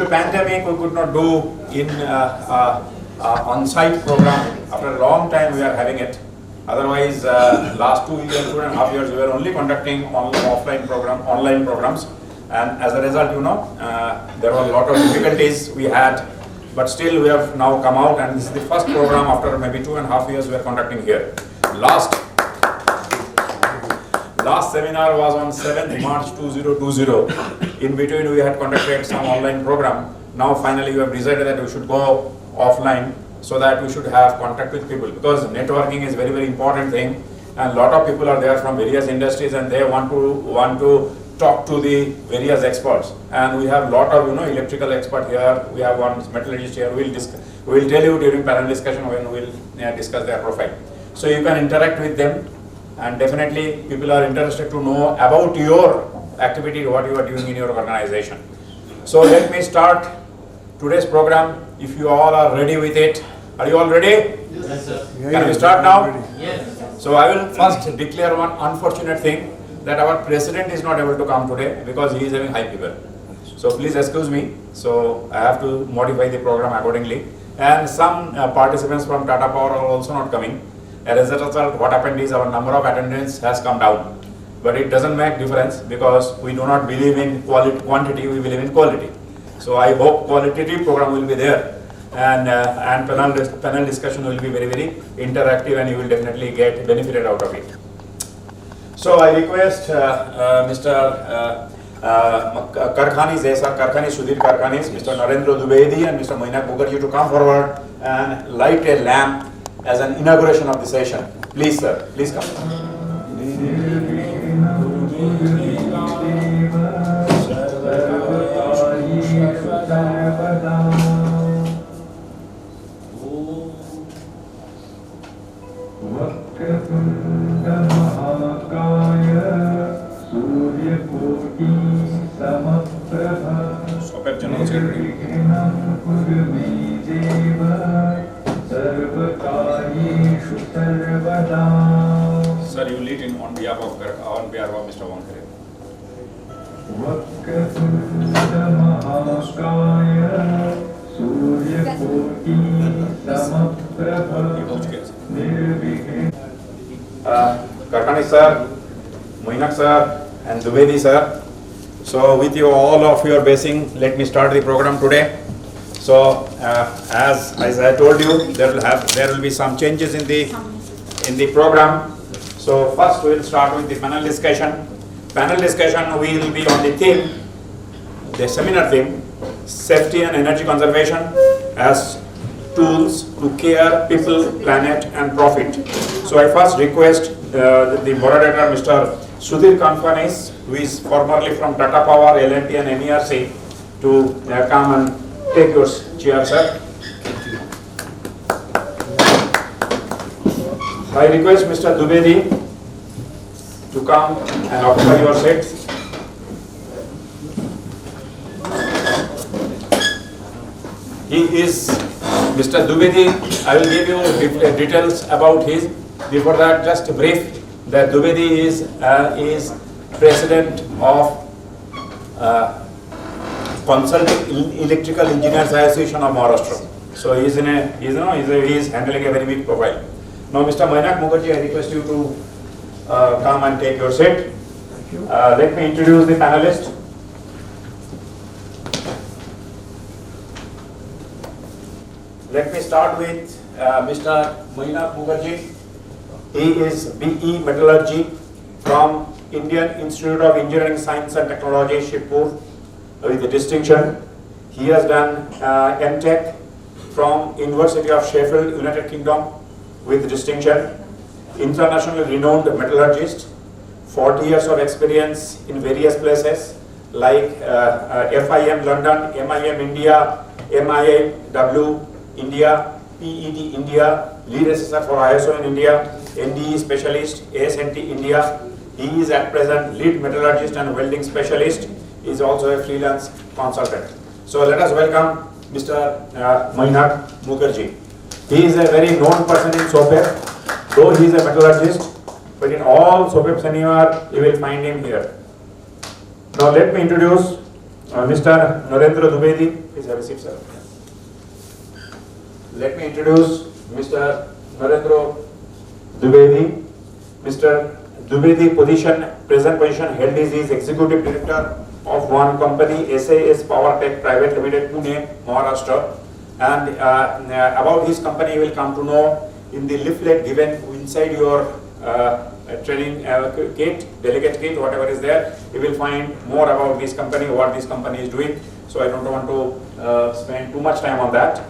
to pandemic, we could not do in on-site program. After a long time, we are having it. Otherwise, last 2.5 years, we were only conducting online programs, and as a result, there were a lot of difficulties we had, but still we have now come out, and this is the first program after maybe 2.5 years we are conducting here. Last seminar was on 7th March 2020. In between, we had conducted some online program. Now, finally, we have decided that we should go offline so that we should have contact with people, because networking is very, very important thing, and a lot of people are there from various industries and they want to talk to the various experts. And we have a lot of electrical expert here. We have one metallurgist here. We will tell you during panel discussion when we will discuss their profile. So you can interact with them. And definitely people are interested to know about your activity, what you are doing in your organization. So let me start today's program. If you all are ready with it, are you all ready? Yes, sir. Can we start now? Yes. So I will first declare one unfortunate thing, that our president is not able to come today because he is having high fever. So please excuse me. So I have to modify the program accordingly. And some participants from Tata Power are also not coming. As a result, what happened is our number of attendance has come down. But it doesn't make difference because we do not believe in quantity, we believe in quality. So I hope qualitative program will be there, and panel discussion will be very, very interactive, and you will definitely get benefited out of it. So I request Mr. Sudhir Karkhanis, Mr. Narendra Dwivedi and Mr. Mainak Mukherjee to come forward and light a lamp as an inauguration of the session. Please, sir, please come. General Secretary. Sir, you lead in on behalf of Mr. Wankare. Karkhanis sir, Mainak sir, and Dwivedi sir. So with you all of your blessing, let me start the program today. So as I told you, there will be some changes in the program. So first we will start with the panel discussion. Panel discussion will be on the theme, the seminar theme, safety and energy conservation as tools to care people, planet and profit. So I first request the moderator, Mr. Sudhir Karkhanis, who is formerly from Tata Power, L&T and MERC, to come and take your chair, sir. I request Mr. Dwivedi to come and occupy your seats. He is Mr. Dwivedi. I will give you details about his. Before that, just a brief. That Dwivedi is president of Consulting Electrical Engineers Association of Maharashtra. So he is handling a very big profile. Now, Mr. Mainak Mukherjee, I request you to come and take your seat. Thank you. Let me introduce the panelists. Let me start with Mr. Mainak Mukherjee. He is BE Metallurgy from Indian Institute of Engineering Science and Technology, Shibpur, with distinction. He has done M.Tech from University of Sheffield, United Kingdom, with distinction. Internationally renowned metallurgist, 40 years of experience in various places like FIM London, MIM India, MIAW India, PET India, lead assessor for ISO in India, NDE specialist, ASNT India. He is at present lead metallurgist and welding specialist. He is also a freelance consultant. So let us welcome Mr. Mainak Mukherjee. He is a very known person in SOPEP, though he is a metallurgist, but in all SOPEP seminar you will find him here. Now let me introduce Mr. Narendra Dwivedi. Please have a seat, sir. Let me introduce Mr. Narendra Dwivedi. Mr. Dwivedi present position held is Executive Director of one company, SAS Power Tech Private Limited, Pune, Maharashtra. And about his company you will come to know in the leaflet given inside your training kit, delegate kit, whatever is there. You will find more about this company, what this company is doing. So I don't want to spend too much time on that.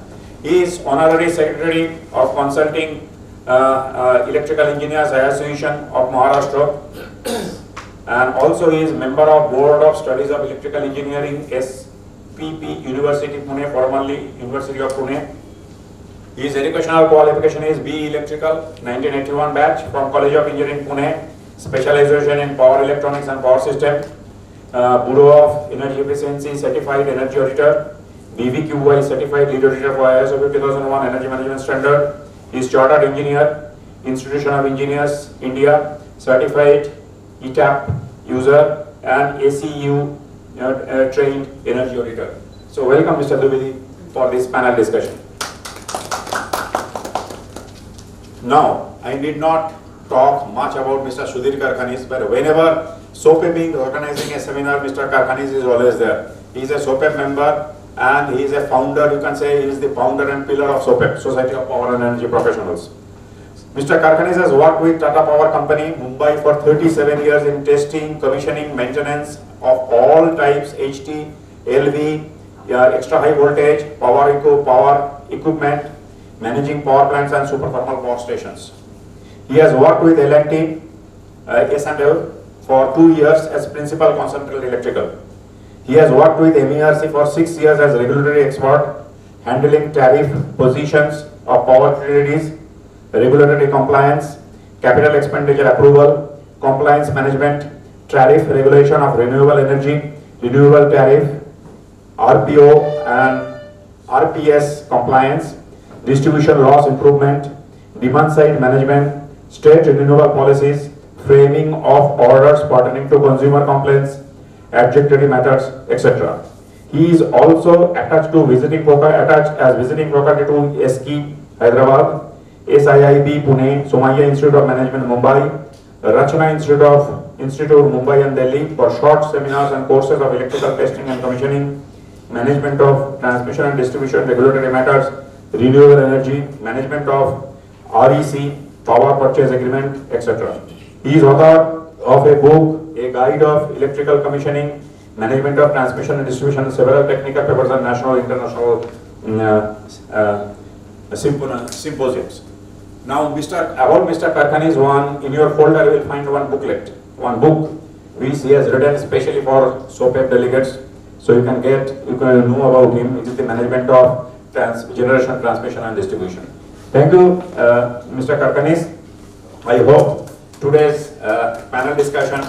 He is Honorary Secretary of Consulting Electrical Engineers Association of Maharashtra, and also he is member of Board of Studies of Electrical Engineering, SPP University Pune, formerly University of Pune. His educational qualification is BE Electrical 1981 batch from College of Engineering Pune, specialization in Power Electronics and Power System, Bureau of Energy Efficiency Certified Energy Auditor, BVQY Certified Lead Auditor for ISO 50001 Energy Management Standard. He is Chartered Engineer, Institution of Engineers, India, Certified ETAP User and ACU Trained Energy Auditor. So welcome Mr. Dwivedi for this panel discussion. Now, I did not talk much about Mr. Sudhir Karkhanis, but whenever SOPEP is organizing a seminar, Mr. Karkhanis is always there. He is a SOPEP member and he is a founder, you can say he is the founder and pillar of SOPEP, Society of Power and Energy Professionals. Mr. Karkhanis has worked with Tata Power Company, Mumbai for 37 years in testing, commissioning, maintenance of all types, HT, LV, extra high voltage, power equipment, managing power plants and super thermal power stations. He has worked with L&T, S&L for 2 years as Principal Consultant Electrical. He has worked with MERC for 6 years as regulatory expert, handling tariff positions of power utilities, regulatory compliance, capital expenditure approval, compliance management, tariff regulation of renewable energy, renewable tariff, RPO and RPS compliance, distribution loss improvement, demand side management, state renewable policies, framing of orders pertaining to consumer complaints, adjudicatory matters, etc. He is also attached as visiting faculty to SKI Hyderabad, SIIB Pune, Somaiya Institute of Management Mumbai, Rachna Institute Mumbai and Delhi for short seminars and courses of electrical testing and commissioning, management of transmission and distribution regulatory matters, renewable energy, management of REC, power purchase agreement, etc. He is author of a book, A Guide of Electrical Commissioning, Management of Transmission and Distribution, several technical papers and national international symposiums. Now, about Mr. Karkhanis, in your folder you will find one book which he has written especially for SOPEP delegates. So you can know about him. It is the management of generation, transmission and distribution. Thank you, Mr. Karkhanis. I hope today's panel discussion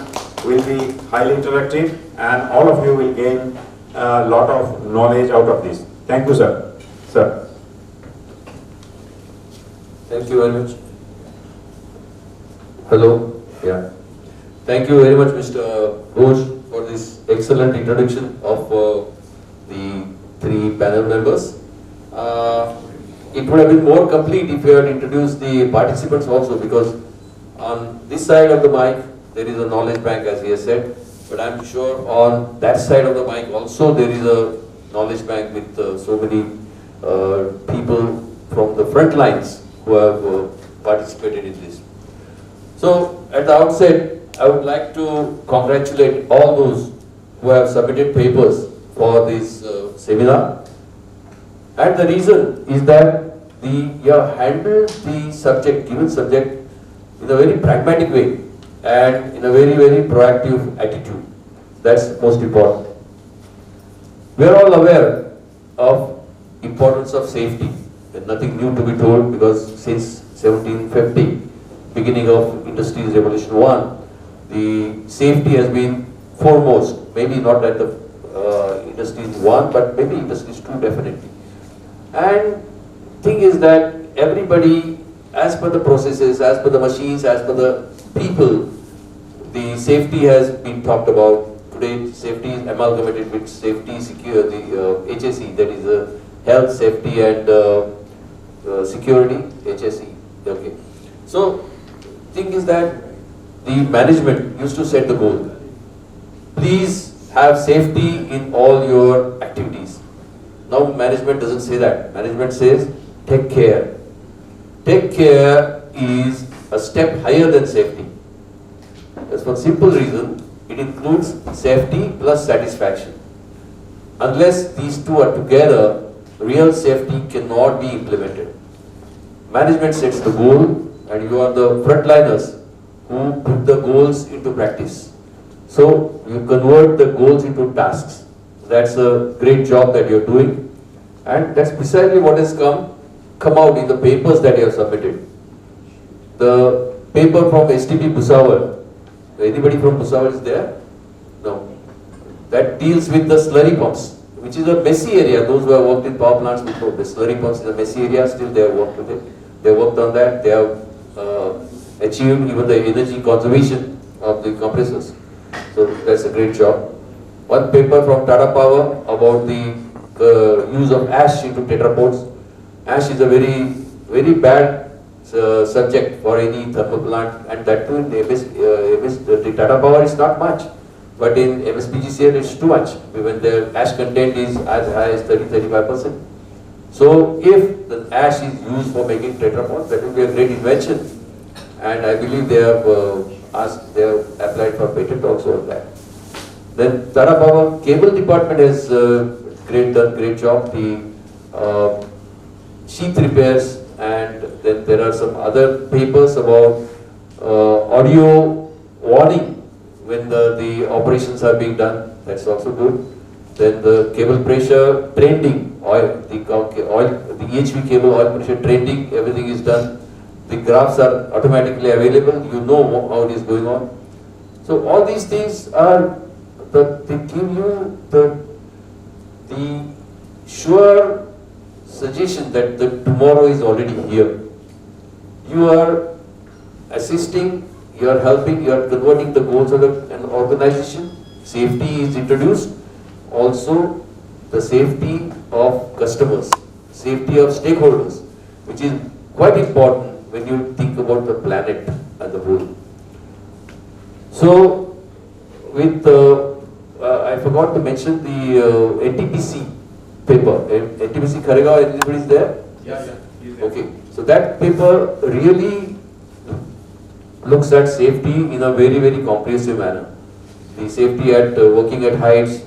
will be highly interactive and all of you will gain a lot of knowledge out of this. Thank you, sir. Sir. Thank you very much. Hello. Yeah. Thank you very much, Mr. Ghosh, for this excellent introduction of the 3 panel members. It would have been more complete if you had introduced the participants also, because on this side of the mic there is a knowledge bank, as he has said, but I am sure on that side of the mic also there is a knowledge bank with so many people from the front lines who have participated in this. So at the outset, I would like to congratulate all those who have submitted papers for this seminar. And the reason is that you have handled the given subject in a very pragmatic way and in a very, very proactive attitude. That's most important. We are all aware of importance of safety. There's nothing new to be told, because since 1750, beginning of Industries Revolution 1, the safety has been foremost. Maybe not at the Industries 1, but maybe Industries 2 definitely. And thing is that everybody, as per the processes, as per the machines, as per the people, the safety has been talked about today safety is amalgamated with safety, secure, the HSE, that is health, safety and security, HSE. Okay. So, thing is that the management used to set the goal. Please have safety in all your activities. Now management doesn't say that. Management says take care. Take care is a step higher than safety. That's for simple reason. It includes safety plus satisfaction. Unless these two are together, real safety cannot be implemented. Management sets the goal and you are the frontliners who put the goals into practice. So you convert the goals into tasks. That's a great job that you're doing, and that's precisely what has come out in the papers that you have submitted. The paper from STP Bhusawal. Anybody from Bhusawal is there? No. That deals with the slurry pumps, which is a messy area. Those who have worked in power plants before, the slurry pumps is a messy area. Still, they have worked with it. They worked on that. They have achieved even the energy conservation of the compressors. So that's a great job. One paper from Tata Power about the use of ash into tetrapods. Ash is a very bad subject for any thermal plant, and that too in the Tata Power is not much, but in MSPGCL it's too much when the ash content is as high as 30-35%. So if the ash is used for making tetrapods, that will be a great invention, and I believe they have applied for patent also on that. Then Tata Power cable department has done great job. The sheath repairs, and then there are some other papers about audio warning when the operations are being done. That's also good. Then the cable pressure trending, the EHV cable oil pressure trending, everything is done. The graphs are automatically available. You know how it is going on. So all these things are they give you the sure suggestion that the tomorrow is already here. You are assisting, you are helping, you are converting the goals of an organization. Safety is introduced. Also, the safety of customers, safety of stakeholders, which is quite important when you think about the planet as a whole. So, with I forgot to mention the NTPC paper. NTPC Kharegaon, anybody is there? Yeah. Okay. So that paper really looks at safety in a very comprehensive manner. The safety at working at heights.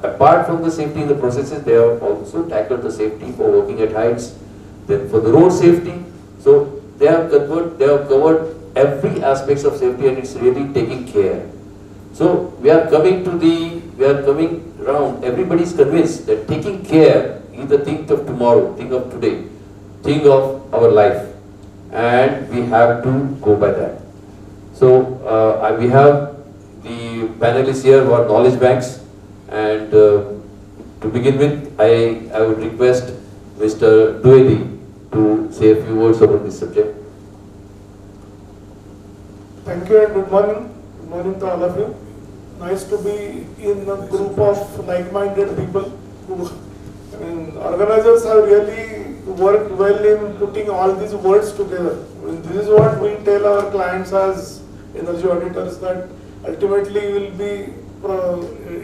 Apart from the safety in the processes, they have also tackled the safety for working at heights. Then for the road safety, so they have covered every aspects of safety, and it's really taking care. So we are coming around. Everybody is convinced that taking care is the thing of tomorrow, thing of today, thing of our life, and we have to go by that. So we have the panelists here who are knowledge banks, and to begin with, I would request Mr. Dwivedi to say a few words about this subject. Thank you and good morning. Good morning to all of you. Nice to be in a group of like-minded people who, organizers have really worked well in putting all these words together. This is what we tell our clients as energy auditors, that ultimately you will be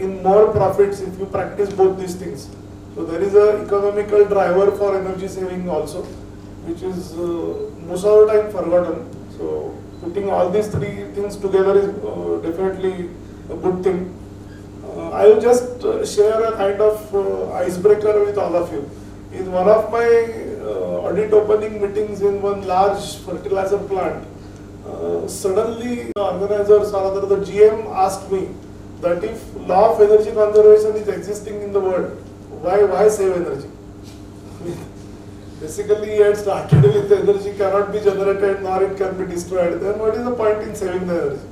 in more profits if you practice both these things. So there is a economical driver for energy saving also, which is most of the time forgotten. So putting all these three things together is definitely a good thing. I will just share a kind of icebreaker with all of you. In one of my audit opening meetings in one large fertilizer plant, suddenly the organizers or rather the GM asked me that if law of energy conservation is existing in the world, why save energy? Basically, he had started with the energy cannot be generated nor it can be destroyed. Then what is the point in saving the energy?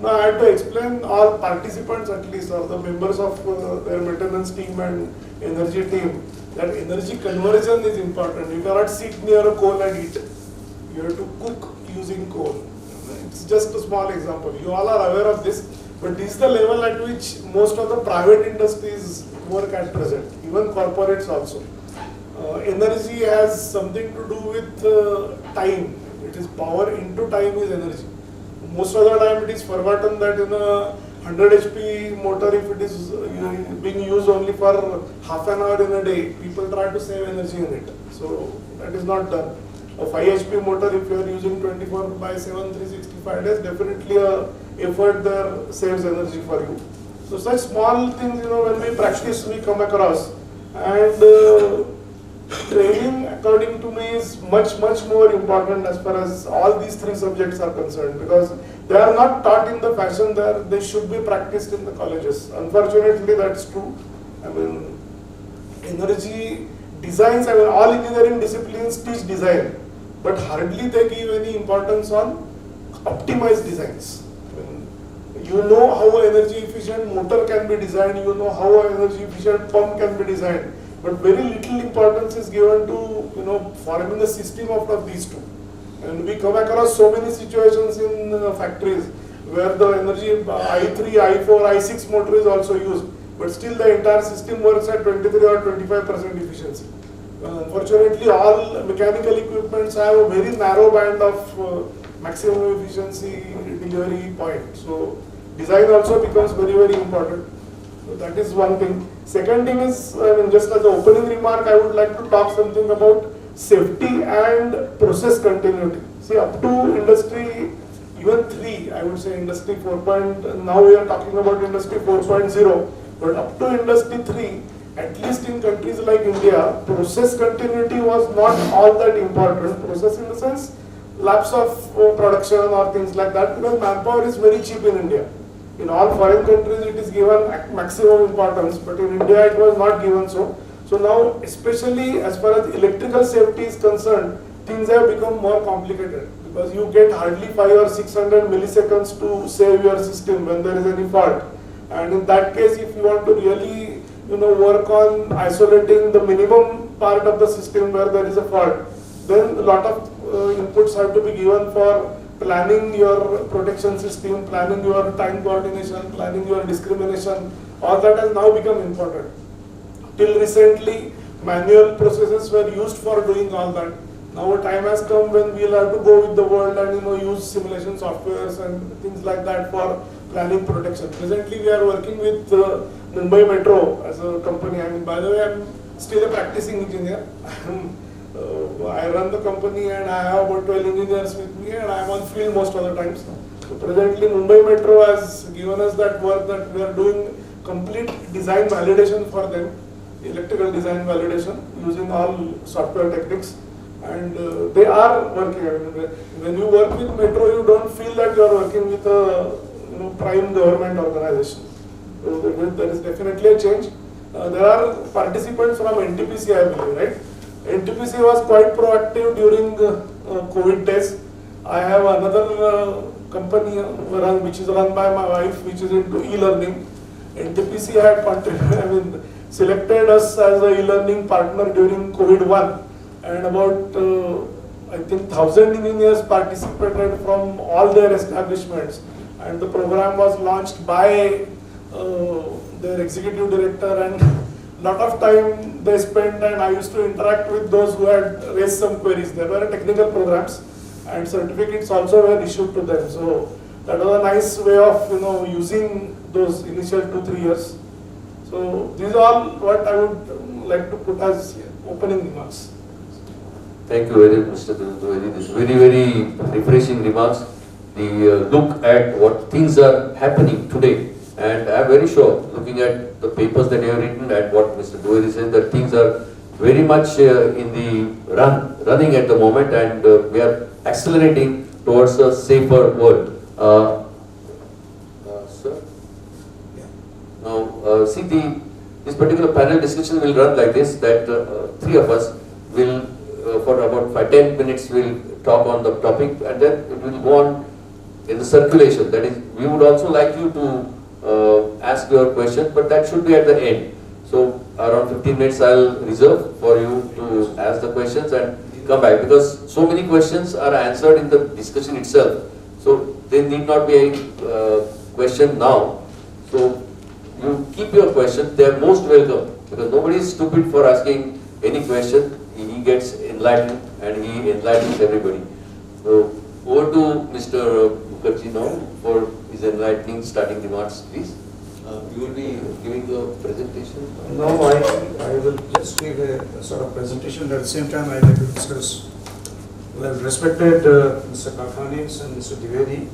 Now I had to explain all participants at least, or the members of their maintenance team and energy team, that energy conversion is important. You cannot sit near a coal and eat. You have to cook using coal. It's just a small example. You all are aware of this, But this is the level at which most of the private industries work at present, even corporates also. Energy has something to do with time. It is power into time is energy. Most of the time it is forgotten that in a 100 HP motor, if it is being used only for half an hour in a day, people try to save energy in it. So that is not done. A 5 HP motor, if you are using 24/7, 365 days, definitely a effort there saves energy for you. So such small things, when we practice, we come across. And training, according to me, is much more important as far as all these three subjects are concerned, because they are not taught in the fashion that they should be practiced in the colleges. Unfortunately, that's true. I mean, energy designs, all engineering disciplines teach design, but hardly they give any importance on optimized designs. You know how an energy efficient motor can be designed, you know how an energy efficient pump can be designed, but very little importance is given to forming a system out of these two. And we come across so many situations in factories where the energy I3, I4, I6 motor is also used, but still the entire system works at 23 or 25% efficiency. Unfortunately, all mechanical equipments have a very narrow band of maximum efficiency delivery point. So design also becomes very important. So that is one thing. Second thing is, just as an opening remark, I would like to talk something about safety and process continuity. See, up to industry, even 3, I would say industry 4. Now we are talking about industry 4.0, but up to industry 3, at least in countries like India, process continuity was not all that important. Process in the sense, lapse of production or things like that, because manpower is very cheap in India. In all foreign countries it is given maximum importance, but in India it was not given so. So now, especially as far as electrical safety is concerned, things have become more complicated, because you get hardly 500 or 600 milliseconds to save your system when there is any fault. And in that case, if you want to really work on isolating the minimum part of the system where there is a fault, then a lot of inputs have to be given for planning your protection system, planning your time coordination, planning your discrimination. All that has now become important. Till recently, manual processes were used for doing all that. Now a time has come when we'll have to go with the world and use simulation softwares and things like that for planning protection. Presently, we are working with Mumbai Metro as a company. By the way, I'm still a practicing engineer. I run the company and I have about 12 engineers with me, and I am on field most of the times. So presently Mumbai Metro has given us that work that we are doing complete design validation for them, electrical design validation using all software techniques, and they are working. When you work with Metro, you don't feel that you are working with a prime government organization. So there is definitely a change. There are participants from NTPC, I believe, right? NTPC was quite proactive during COVID days. I have another company which is run by my wife, which is into e-learning. NTPC had selected us as a e-learning partner during COVID-1, and about I think 1,000 engineers participated from all their establishments, and the program was launched by their executive director, and lot of time they spent, and I used to interact with those who had raised some queries. There were technical programs and certificates also were issued to them. So that was a nice way of using those initial 2-3 years. So these are all what I would like to put as opening remarks. Thank you very much, Mr. Dwivedi. This very refreshing remarks. The look at what things are happening today. And I am very sure, looking at the papers that you have written and what Mr. Dwivedi said, that things are very much in the running at the moment, and we are accelerating towards a safer world. Sir? Yeah. Now, see, this particular panel discussion will run like this, that 3 of us will, for about 5-10 minutes, will talk on the topic, and then it will go on in the circulation. That is, we would also like you to ask your question, but that should be at the end. So around 15 minutes I'll reserve for you to ask the questions and come back, because so many questions are answered in the discussion itself. So they need not be question now. So you keep your question. They are most welcome because nobody is stupid for asking any question. He gets enlightened and he enlightens everybody. So over to Mr. Mukherjee now for his enlightening starting remarks, please. You will be giving the presentation? No, I will just give a sort of presentation. At the same time, I like to discuss. Well, respected Mr. Kakhanis and Mr. Dwivedi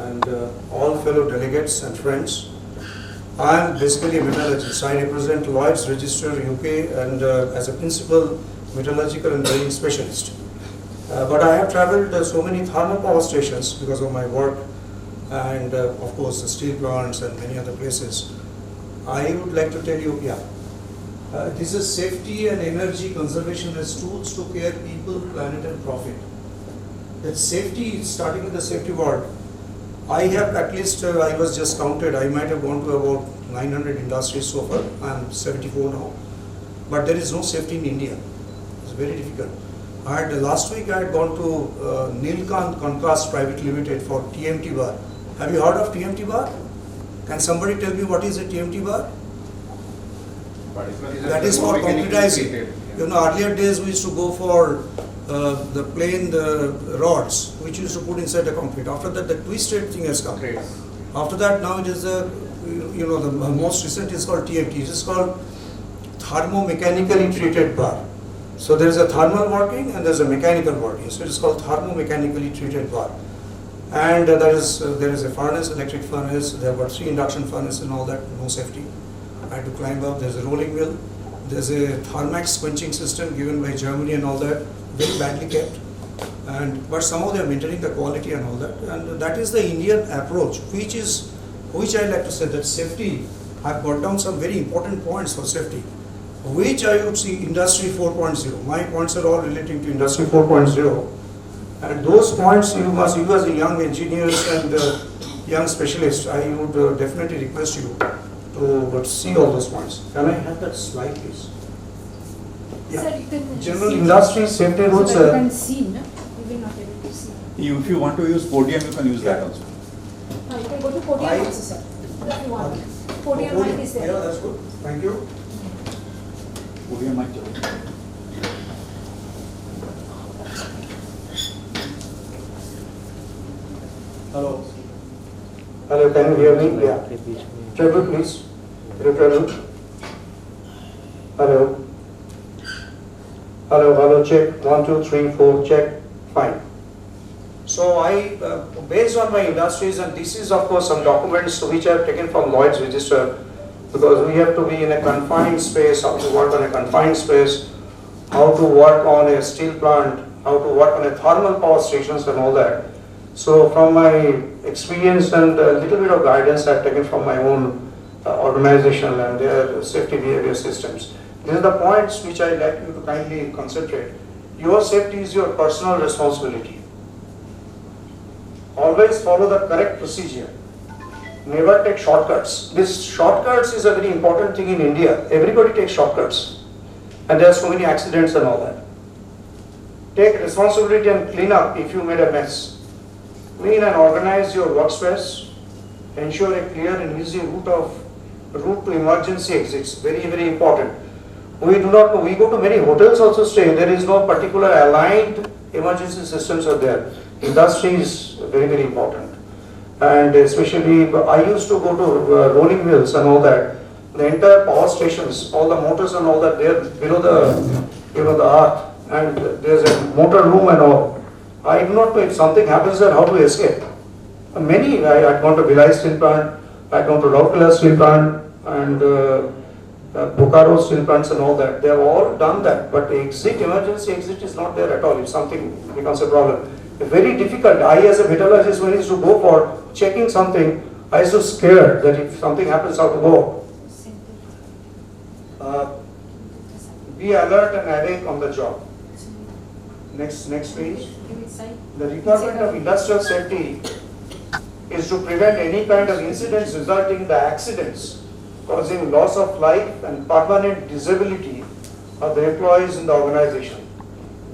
and all fellow delegates and friends. I am basically a metallurgist. I represent Lloyd's Register UK and as a principal metallurgical and drilling specialist. But I have travelled so many thermal power stations because of my work and of course the steel plants and many other places. I would like to tell you, this is safety and energy conservation as tools to care people, planet and profit. That safety, starting with the safety word, I have at least, I was just counted, I might have gone to about 900 industries so far. I am 74 now. But there is no safety in India. It's very difficult. Last week I had gone to Nilkant Concast Private Limited for TMT bar. Have you heard of TMT bar? Can somebody tell me what is a TMT bar? That is for concretizing. You know, earlier days we used to go for the plain rods which used to put inside the concrete. After that, the twisted thing has come. After that, now it is the most recent is called TFT. It is called thermomechanically treated bar. So there is a thermal working and there is a mechanical working. So it is called thermomechanically treated bar. And there is a furnace, electric furnace. There were 3 induction furnaces and all that. No safety. I had to climb up. There is a rolling mill. There is a Thermax quenching system given by Germany and all that. Very badly kept. But somehow they are maintaining the quality and all that. And that is the Indian approach, which I like to say that safety. I have got down some very important points for safety, which I would see Industry 4.0. My points are all relating to Industry 4.0. And those points you as a young engineers and young specialists, I would definitely request you to see all those points. Can I have that slide, please? Yeah. Sir, you can General see. industry safety rules. So that you can see, no? You will not able to see. If you want to use podium, you can use that also. You can go to podium also, sir. If you want. Podium mic is there. Yeah, that's good. Thank you. Podium mic. Hello. Hello, can you hear me? Yeah. Treble, please. Treble. Hello. Hello, check. 1, 2, 3, 4, check. Fine. So I, based on my industries, and this is of course some documents which I have taken from Lloyd's Register, because we have to be in a confined space, how to work on a confined space, how to work on a steel plant, how to work on a thermal power stations and all that. So from my experience and a little bit of guidance I have taken from my own organization and their safety behavior systems. These are the points which I would like you to kindly concentrate. Your safety is your personal responsibility. Always follow the correct procedure. Never take shortcuts. This shortcuts is a very important thing in India. Everybody takes shortcuts. And there are so many accidents and all that. Take responsibility and clean up if you made a mess. Clean and organize your workspace. Ensure a clear and easy route to emergency exits. Very, very important. We do not know. We go to many hotels also stay. There is no particular aligned emergency systems are there. Industry is very, very important. And especially, I used to go to rolling mills and all that. The entire power stations, all the motors and all that, they are below the earth. And there's a motor room and all. I do not know if something happens there, how to escape. Many, I had gone to Bhilai steel plant, I had gone to Rourkela steel plant, and Bokaro steel plants and all that. They have all done that, but the emergency exit is not there at all if something becomes a problem. Very difficult. I as a metallurgist, when I used to go for checking something, I used to scare that if something happens, how to go. Be alert and awake on the job. Next page. The requirement of industrial safety is to prevent any kind of incidents resulting in the accidents causing loss of life and permanent disability of the employees in the organization,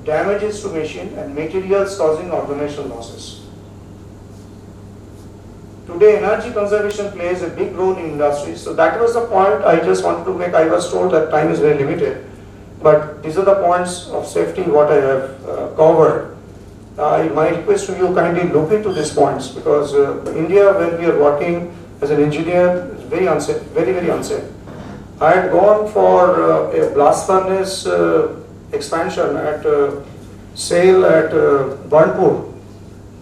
damages to machine and materials causing organizational losses. Today, energy conservation plays a big role in industry. So that was the point I just wanted to make. I was told that time is very limited, but these are the points of safety what I have covered. My request to you, kindly look into these points, because India, when we are working as an engineer, is very unsafe, very, very unsafe. I had gone for a blast furnace expansion at sale at Burnpur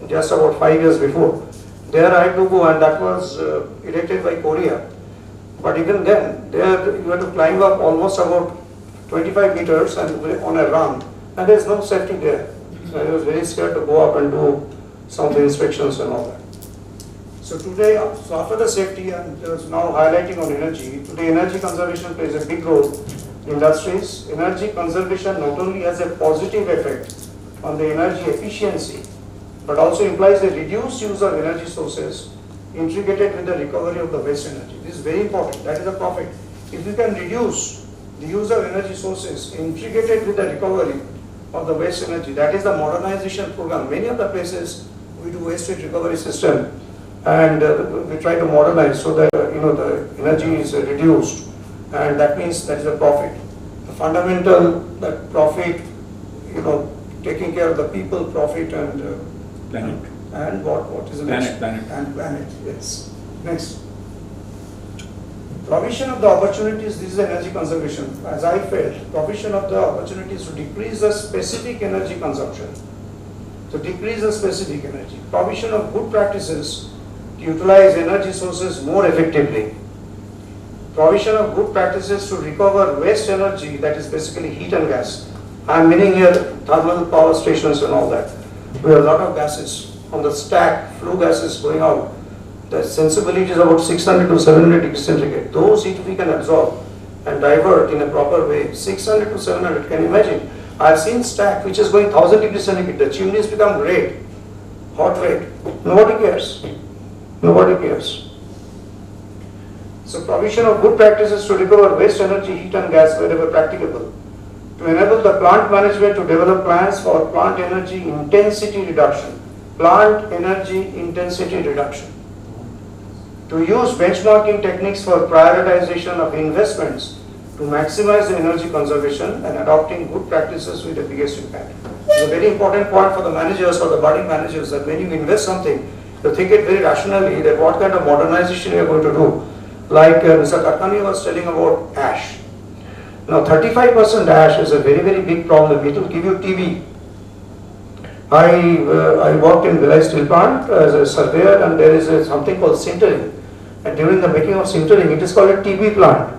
just about 5 years before. There I had to go, and that was erected by Korea. But even then, there you had to climb up almost about 25 meters and on a run, and there is no safety there. So I was very scared to go up and do some of the inspections and all that. So today, so after the safety and now highlighting on energy, today energy conservation plays a big role in industries. Energy conservation not only has a positive effect on the energy efficiency, but also implies a reduced use of energy sources integrated with the recovery of the waste energy. This is very important. That is a profit. If you can reduce the use of energy sources integrated with the recovery of the waste energy, that is the modernization program. Many of the places we do waste heat recovery system, and we try to modernize so that the energy is reduced, and that means that is a profit. The fundamental that profit, taking care of the people, profit, and Planet. and what is the next? Planet. And planet, yes. Next. Provision of the opportunities, this is energy conservation. As I felt, provision of the opportunities to decrease the specific energy consumption. So decrease the specific energy. Provision of good practices to utilize energy sources more effectively. Provision of good practices to recover waste energy, that is basically heat and gas. I am meaning here thermal power stations and all that. We have a lot of gases on the stack, flue gases going out. The sensibility is about 600 to 700 degrees centigrade. Those heat we can absorb and divert in a proper way. 600 to 700, can you imagine? I have seen stack which is going 1000 degrees centigrade. The chimneys become red, hot red. Nobody cares. Nobody cares. So provision of good practices to recover waste energy, heat and gas wherever practicable. To enable the plant management to develop plans for plant energy intensity reduction. Plant energy intensity reduction. To use benchmarking techniques for prioritization of investments to maximize the energy conservation and adopting good practices with the biggest impact. It's a very important point for the managers, for the budding managers, that when you invest something, you think it very rationally that what kind of modernization you are going to do. Like Mr. Karkani was telling about ash. Now 35% ash is a very, very big problem. It will give you TB. I worked in Vilay Steel Plant as a surveyor, and there is something called sintering. And during the making of sintering, it is called a TB plant.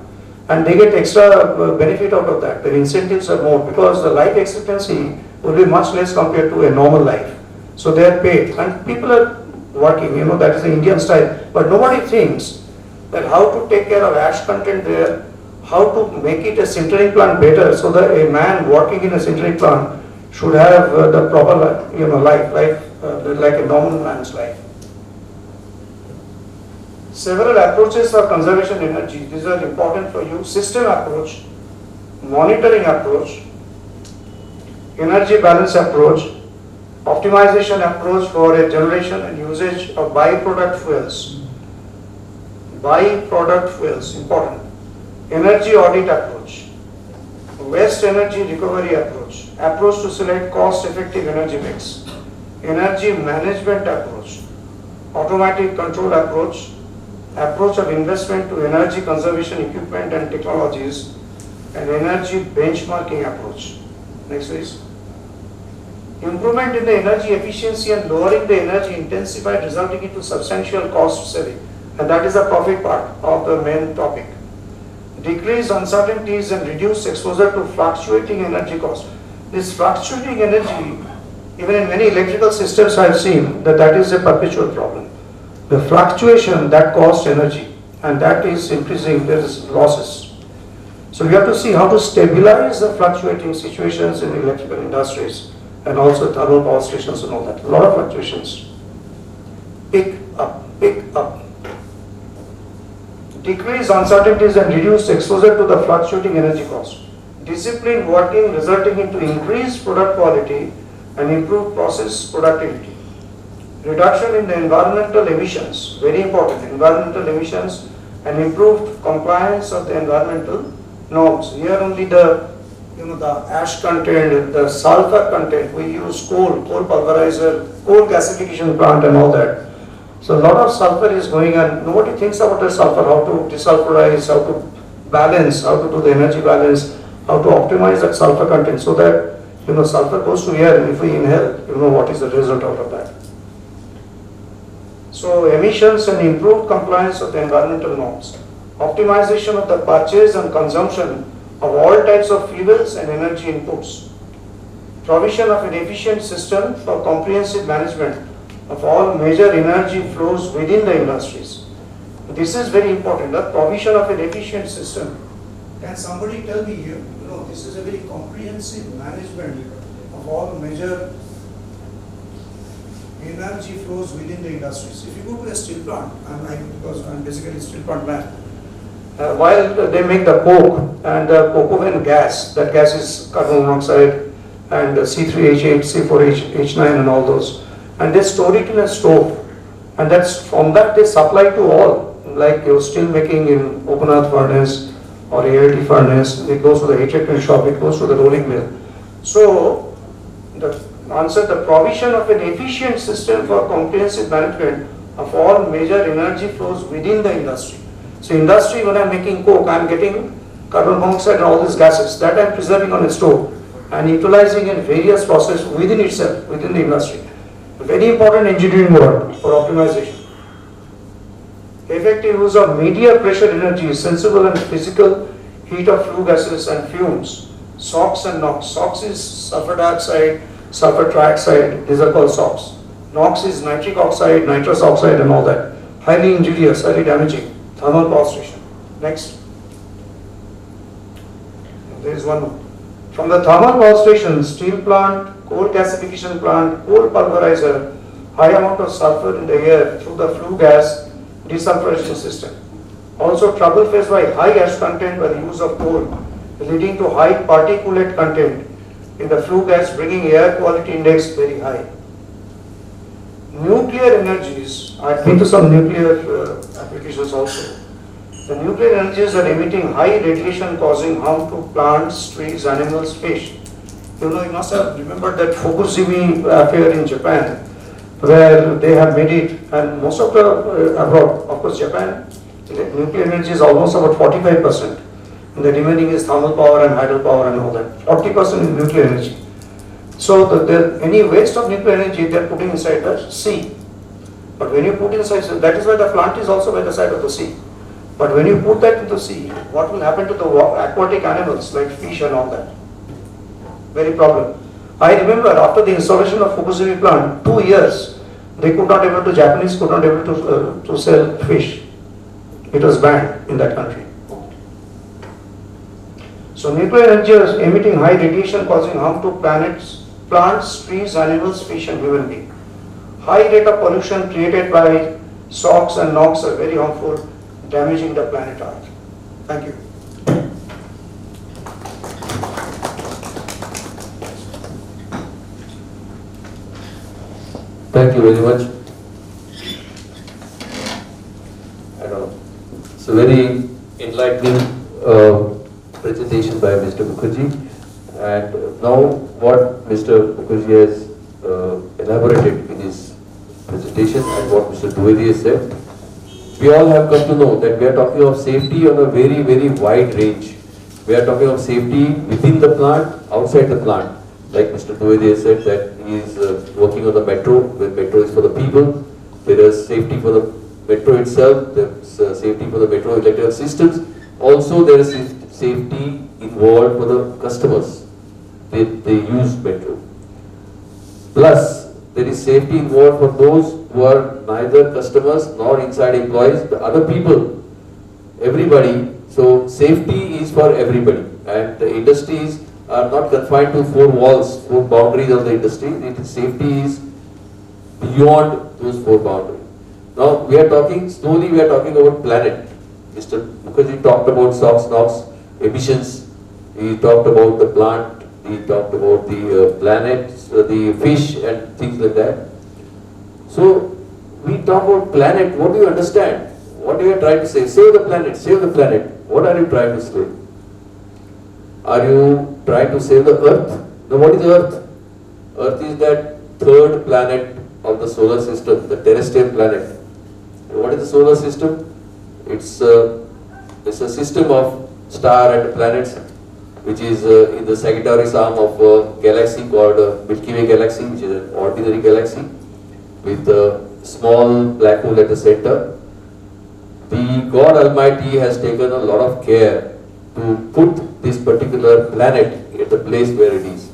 And they get extra benefit out of that. The incentives are more because the life expectancy will be much less compared to a normal life. So they are paid. And people are working, that is the Indian style. But nobody thinks that how to take care of ash content there, how to make it a sintering plant better so that a man working in a sintering plant should have the proper life like a normal man's life. Several approaches for conservation energy. These are important for you. System approach, monitoring approach, energy balance approach, optimization approach for a generation and usage of byproduct fuels. Byproduct fuels, important. Energy audit approach, waste energy recovery approach, approach to select cost-effective energy mix, energy management approach, automatic control approach, approach of investment to energy conservation equipment and technologies, and energy benchmarking approach. Next please. Improvement in the energy efficiency and lowering the energy intensified, resulting into substantial cost saving, and that is the profit part of the main topic. Decrease uncertainties and reduce exposure to fluctuating energy costs. This fluctuating energy, even in many electrical systems I have seen that is a perpetual problem. The fluctuation that costs energy, and that is increasing, there is losses. So we have to see how to stabilize the fluctuating situations in the electrical industries and also thermal power stations and all that. A lot of fluctuations. Pick up, pick up. Decrease uncertainties and reduce exposure to the fluctuating energy cost. Disciplined working resulting into increased product quality and improved process productivity. Reduction in the environmental emissions, very important, environmental emissions and improved compliance of the environmental norms. Here only the ash content, the sulfur content, we use coal pulverizer, coal gasification plant and all that. So a lot of sulfur is going on. Nobody thinks about the sulfur, how to desulfurize, how to balance, how to do the energy balance, how to optimize that sulfur content so that sulfur goes to air and if we inhale, what is the result out of that. So emissions and improved compliance of the environmental norms. Optimization of the purchase and consumption of all types of fuels and energy inputs. Provision of an efficient system for comprehensive management of all major energy flows within the industries. This is very important, the provision of an efficient system. Can somebody tell me here, this is a very comprehensive management of all major energy flows within the industries. If you go to a steel plant, because I'm basically a steel plant man, while they make the coke and the coke oven gas, that gas is carbon monoxide and C3H8, C4H9 and all those, and they store it in a stove, and from that they supply to all, like your steel making in open earth furnace or ALD furnace, it goes to the heat treatment shop, it goes to the rolling mill. So the answer, the provision of an efficient system for comprehensive management of all major energy flows within the industry. So industry, when I'm making coke, I'm getting carbon monoxide and all these gases that I'm preserving on a stove and utilizing in various processes within itself, within the industry. Very important engineering work for optimization. Effective use of media pressure energy, sensible and physical heat of flue gases and fumes. SOx and NOx. SOx is sulfur dioxide, sulfur trioxide, these are called SOx. NOx is nitric oxide, nitrous oxide and all that. Highly injurious, highly damaging. Thermal power station. Next. There is one more. From the thermal power station, steel plant, coal gasification plant, coal pulverizer, high amount of sulfur in the air through the flue gas desulfurization system. Also trouble faced by high ash content by the use of coal, leading to high particulate content in the flue gas, bringing air quality index very high. Nuclear energies, I've been to some nuclear applications also. The nuclear energies are emitting high radiation causing harm to plants, trees, animals, fish. You must have remembered that Fukushima affair in Japan, where they have made it, and most of the abroad, of course Japan, nuclear energy is almost about 45%. And the remaining is thermal power and hydropower and all that. 40% is nuclear energy. So any waste of nuclear energy they are putting inside the sea. But when you put inside, that is why the plant is also by the side of the sea. But when you put that in the sea, what will happen to the aquatic animals like fish and all that? Very problem. I remember after the installation of Fukushima plant, 2 years, Japanese could not able to sell fish. It was banned in that country. So nuclear energy is emitting high radiation causing harm to plants, trees, animals, fish and human beings. High rate of pollution created by SOx and NOx are very harmful, damaging the planet Earth. Thank you. Thank you very much. It's a very enlightening presentation by Mr. Mukherjee. And now what Mr. Mukherjee has elaborated in his presentation and what Mr. Dwivedi has said, we all have come to know that we are talking of safety on a very, very wide range. We are talking of safety within the plant, outside the plant. Like Mr. Dwivedi has said that he is working on the metro, where metro is for the people. There is safety for the metro itself, there is safety for the metro electrical systems. Also there is safety involved for the customers. They use metro. Plus, there is safety involved for those who are neither customers nor inside employees, the other people, everybody. So safety is for everybody, and the industries are not confined to 4 walls, 4 boundaries of the industry. Safety is beyond those 4 boundaries. Now we are talking, slowly we are talking about planet. Mr. Mukherjee talked about SOx, NOx emissions. He talked about the plant. He talked about the planet, the fish and things like that. So we talk about planet, what do you understand? What do you try to say? Save the planet, save the planet. What are you trying to say? Are you trying to save the earth? No, what is earth? Earth is that third planet of the solar system, the terrestrial planet. And what is the solar system? It's a system of star and planets, which is in the Sagittarius arm of a galaxy called Milky Way galaxy, which is an ordinary galaxy with a small black hole at the center. The God Almighty has taken a lot of care to put this particular planet at the place where it is.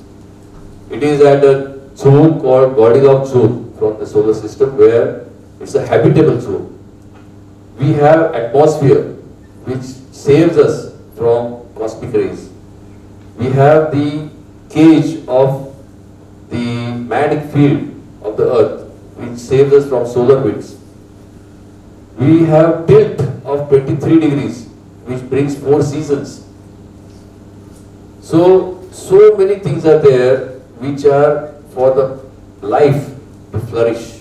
It is at a zone called Goldilocks zone from the solar system, where it's a habitable zone. We have atmosphere which saves us from cosmic rays. We have the cage of the magnetic field of the earth which saves us from solar winds. We have tilt of 23 degrees which brings 4 seasons. So many things are there which are for the life to flourish.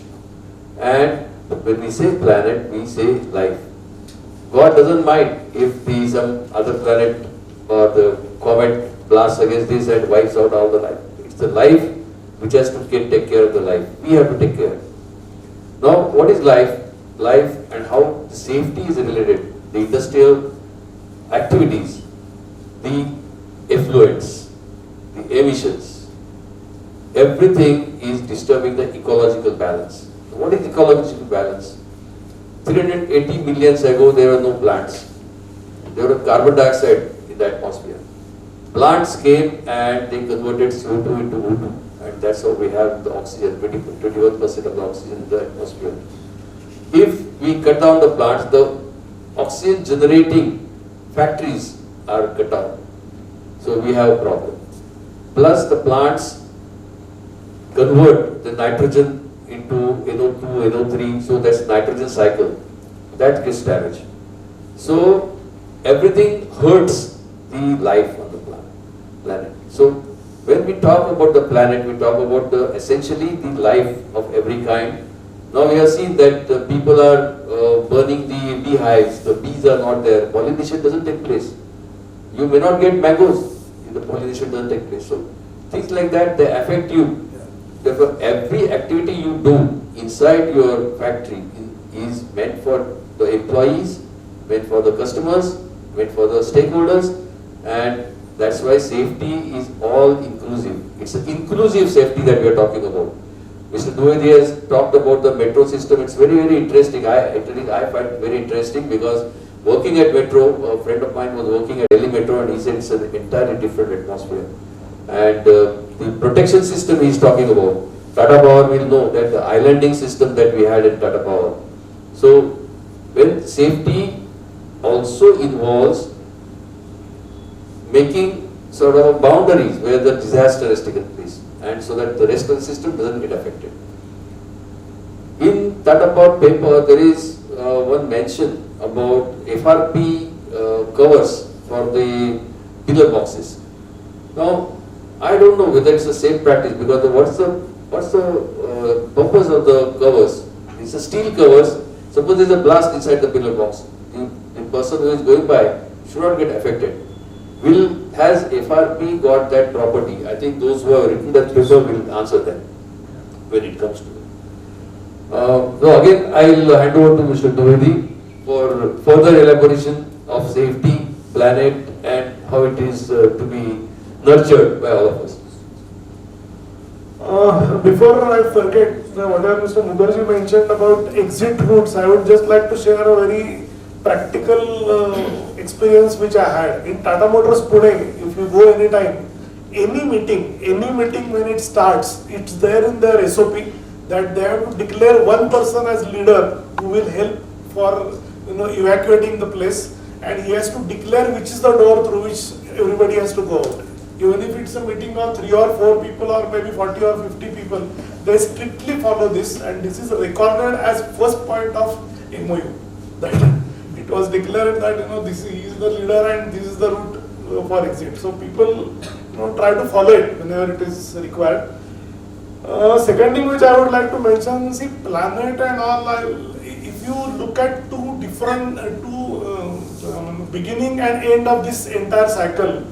And when we say planet, we say life. God doesn't mind if some other planet or the comet blasts against this and wipes out all the life. It's the life which has to take care of the life. We have to take care. Now, what is life? Life and how the safety is related. The industrial activities, the effluents, the emissions, everything is disturbing the ecological balance. What is ecological balance? 380 million years ago, there were no plants. There was carbon dioxide in the atmosphere. Plants came and they converted CO2 into O2, and that's how we have the oxygen, 21% of the oxygen in the atmosphere. If we cut down the plants, the oxygen generating factories are cut down. So we have a problem. Plus the plants convert the nitrogen into NO2, NO3, so that's nitrogen cycle. That gets damaged. So everything hurts the life on the planet. So when we talk about the planet, we talk about essentially the life of every kind. Now we have seen that people are burning the beehives, the bees are not there, pollination doesn't take place. You may not get mangoes if the pollination doesn't take place. So things like that, they affect you. Therefore, every activity you do inside your factory is meant for the employees, meant for the customers, meant for the stakeholders, and that's why safety is all inclusive. It's an inclusive safety that we are talking about. Mr. Dwivedi has talked about the metro system. It's very, very interesting. I find it very interesting because working at metro, a friend of mine was working at Delhi Metro and he said it's an entirely different atmosphere. And the protection system he is talking about, Tata Power will know that the islanding system that we had in Tata Power. So when safety also involves making sort of boundaries where the disaster has taken place, and so that the rest of the system doesn't get affected. In Tata Power paper, there is one mention about FRP covers for the pillar boxes. Now, I don't know whether it's the same practice because what's the purpose of the covers? It's a steel covers. Suppose there's a blast inside the pillar box, the person who is going by should not get affected. Has FRP got that property? I think those who have written that paper will answer that when it comes to it. So again, I'll hand over to Mr. Dwivedi for further elaboration of safety, planet, and how it is to be nurtured by all of us. Before I forget, whatever Mr. Mukherjee mentioned about exit routes, I would just like to share a very practical experience which I had. In Tata Motors Pune, if you go anytime, any meeting when it starts, it's there in their SOP that they have to declare one person as leader who will help for evacuating the place, and he has to declare which is the door through which everybody has to go out. Even if it's a meeting of 3 or 4 people or maybe 40 or 50 people, they strictly follow this, and this is recorded as first point of MOU. That it was declared that this is the leader and this is the route for exit. So people try to follow it whenever it is required. Second thing which I would like to mention, see planet and all, if you look at two different, beginning and end of this entire cycle,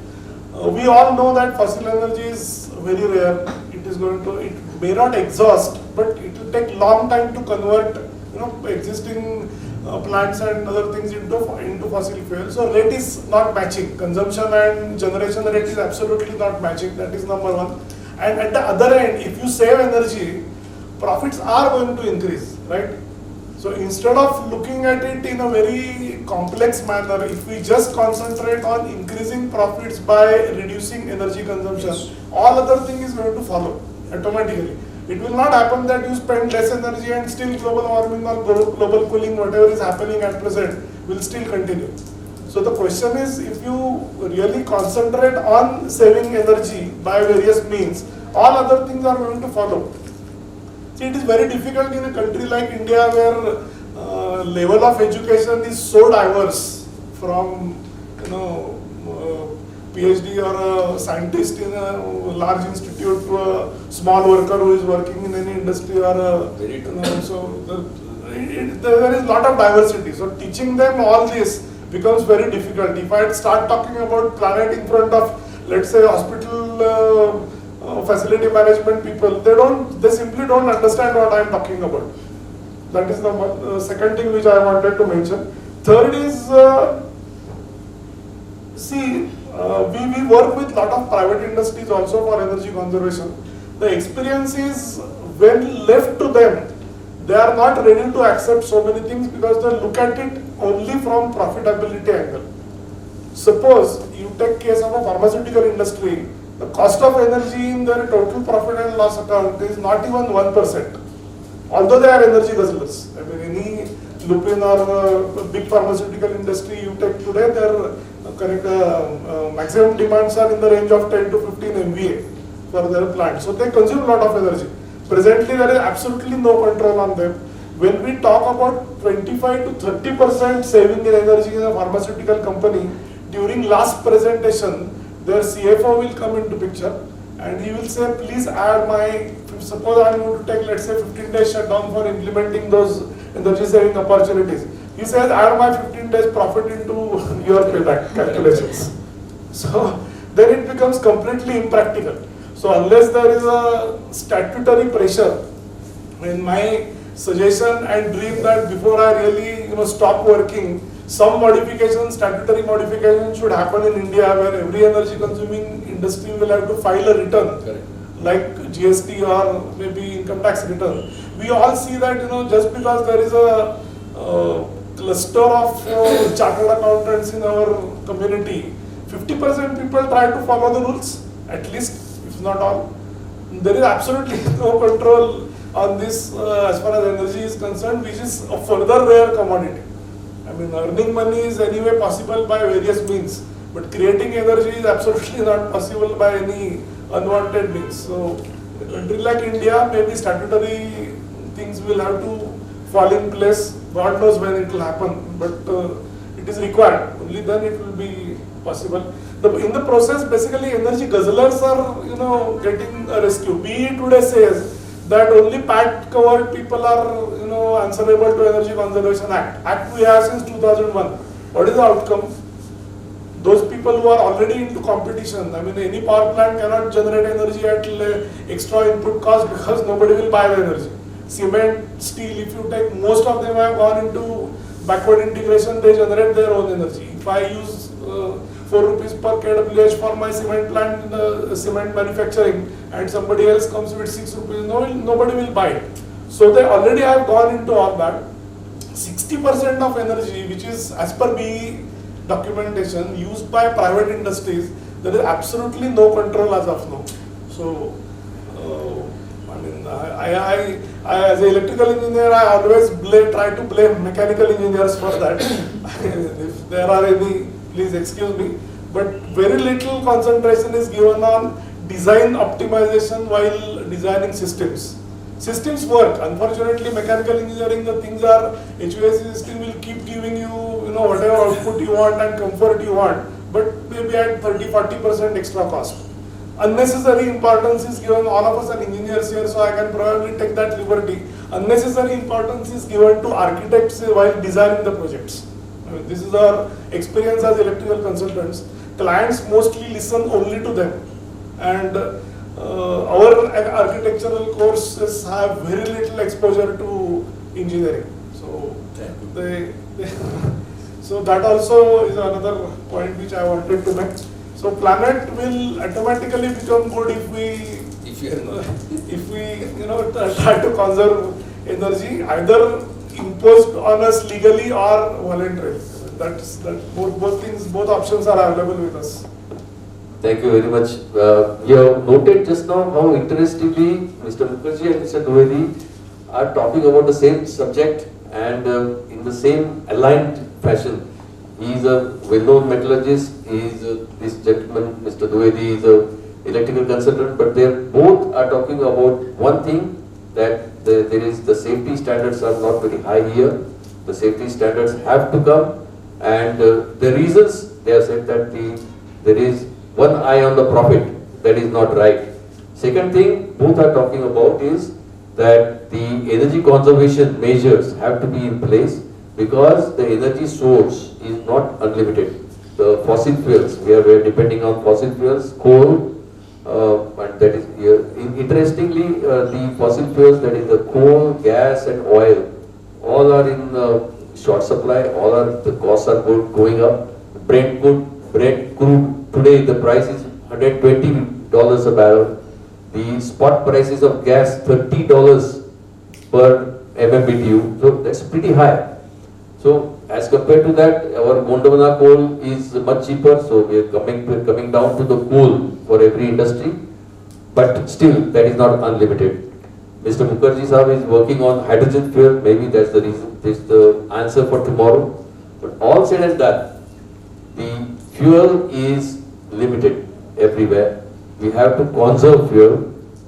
we all know that fossil energy is very rare. It may not exhaust, but it will take long time to convert, existing plants and other things into fossil fuel. So rate is not matching. Consumption and generation rate is absolutely not matching. That is number one. And at the other end, if you save energy, profits are going to increase, right? So instead of looking at it in a very complex manner, if we just concentrate on increasing profits by reducing energy consumption, all other thing is going to follow automatically. It will not happen that you spend less energy and still global warming or global cooling, whatever is happening at present, will still continue. So the question is, if you really concentrate on saving energy by various means, all other things are going to follow. See, it is very difficult in a country like India where level of education is so diverse, from PhD or a scientist in a large institute to a small worker who is working in any industry or there is a lot of diversity. So teaching them all this becomes very difficult. If I start talking about planet in front of, let's say, hospital facility management people, they simply don't understand what I am talking about. That is the second thing which I wanted to mention. Third is, we work with lot of private industries also for energy conservation. The experience is, when left to them, they are not ready to accept so many things because they look at it only from profitability angle. Suppose you take case of a pharmaceutical industry, the cost of energy in their total profit and loss account is not even 1%. Although they are energy guzzlers. I mean, any Lupin or big pharmaceutical industry you take today, their maximum demands are in the range of 10 to 15 MVA for their plant. So they consume a lot of energy. Presently, there is absolutely no control on them. When we talk about 25 to 30% saving in energy in a pharmaceutical company, during last presentation, their CFO will come into picture and he will say, please add my, suppose I am going to take, let's say, 15 days shutdown for implementing those energy saving opportunities. He says, add my 15 days profit into your payback calculations. So then it becomes completely impractical. So unless there is a statutory pressure, in my suggestion and dream that before I really stop working, some modification, statutory modification should happen in India where every energy consuming industry will have to file a return. Correct. Like GST or maybe income tax return. We all see that just because there is a cluster of chartered accountants in our community, 50% people try to follow the rules, at least, if not all. There is absolutely no control on this as far as energy is concerned, which is a further rare commodity. I mean, earning money is anyway possible by various means, but creating energy is absolutely not possible by any unwanted means. So, a country like India, maybe statutory things will have to fall in place. God knows when it will happen, but it is required. Only then it will be possible. In the process, basically, energy guzzlers are, getting a rescue. BE today says that only PAT-covered people are, answerable to Energy Conservation Act. Act we have since 2001. What is the outcome? Those people who are already into competition, I mean, any power plant cannot generate energy at extra input cost because nobody will buy the energy. Cement, steel, if you take, most of them have gone into backward integration, they generate their own energy. If I use 4 rupees per kWh for my cement plant in the cement manufacturing and somebody else comes with 6 rupees, nobody will buy it. So they already have gone into all that. 60% of energy, which is as per BE documentation, used by private industries, there is absolutely no control as of now. So, I as an electrical engineer, I always try to blame mechanical engineers for that. If there are any, please excuse me. But very little concentration is given on design optimization while designing systems. Systems work. Unfortunately, mechanical engineering, the things are, HVAC system will keep giving you, whatever output you want and comfort you want, but maybe at 30-40% extra cost. Unnecessary importance is given, all of us are engineers here, so I can probably take that liberty. Unnecessary importance is given to architects while designing the projects. This is our experience as electrical consultants. Clients mostly listen only to them, and our architectural courses have very little exposure to engineering. So so that also is another point which I wanted to make. So planet will automatically become good if we try to conserve energy, either imposed on us legally or voluntarily. Both options are available with us. Thank you very much. You have noted just now how interestingly Mr. Mukherjee and Mr. Dwivedi are talking about the same subject and in the same aligned fashion. He is a well-known metallurgist. This gentleman, Mr. Dwivedi, is a electrical consultant. But they both are talking about one thing, that the safety standards are not very high here. The safety standards have to come, and the reasons they have said that there is one eye on the profit. That is not right. Second thing both are talking about is that the energy conservation measures have to be in place, because the energy source is not unlimited. The fossil fuels, we are depending on fossil fuels, coal, and that is interestingly the fossil fuels, that is the coal, gas and oil, all are in short supply. The costs are going up. Brent crude today the price is $120 a barrel. The spot prices of gas $30 per MMBTU. So that's pretty high. So as compared to that, our Gondwana coal is much cheaper. So we are coming down to the coal for every industry. But still, that is not unlimited. Mr. Mukherjee sahab is working on hydrogen fuel. Maybe that's the reason. That's the answer for tomorrow. But all said and done, the fuel is limited everywhere. We have to conserve fuel.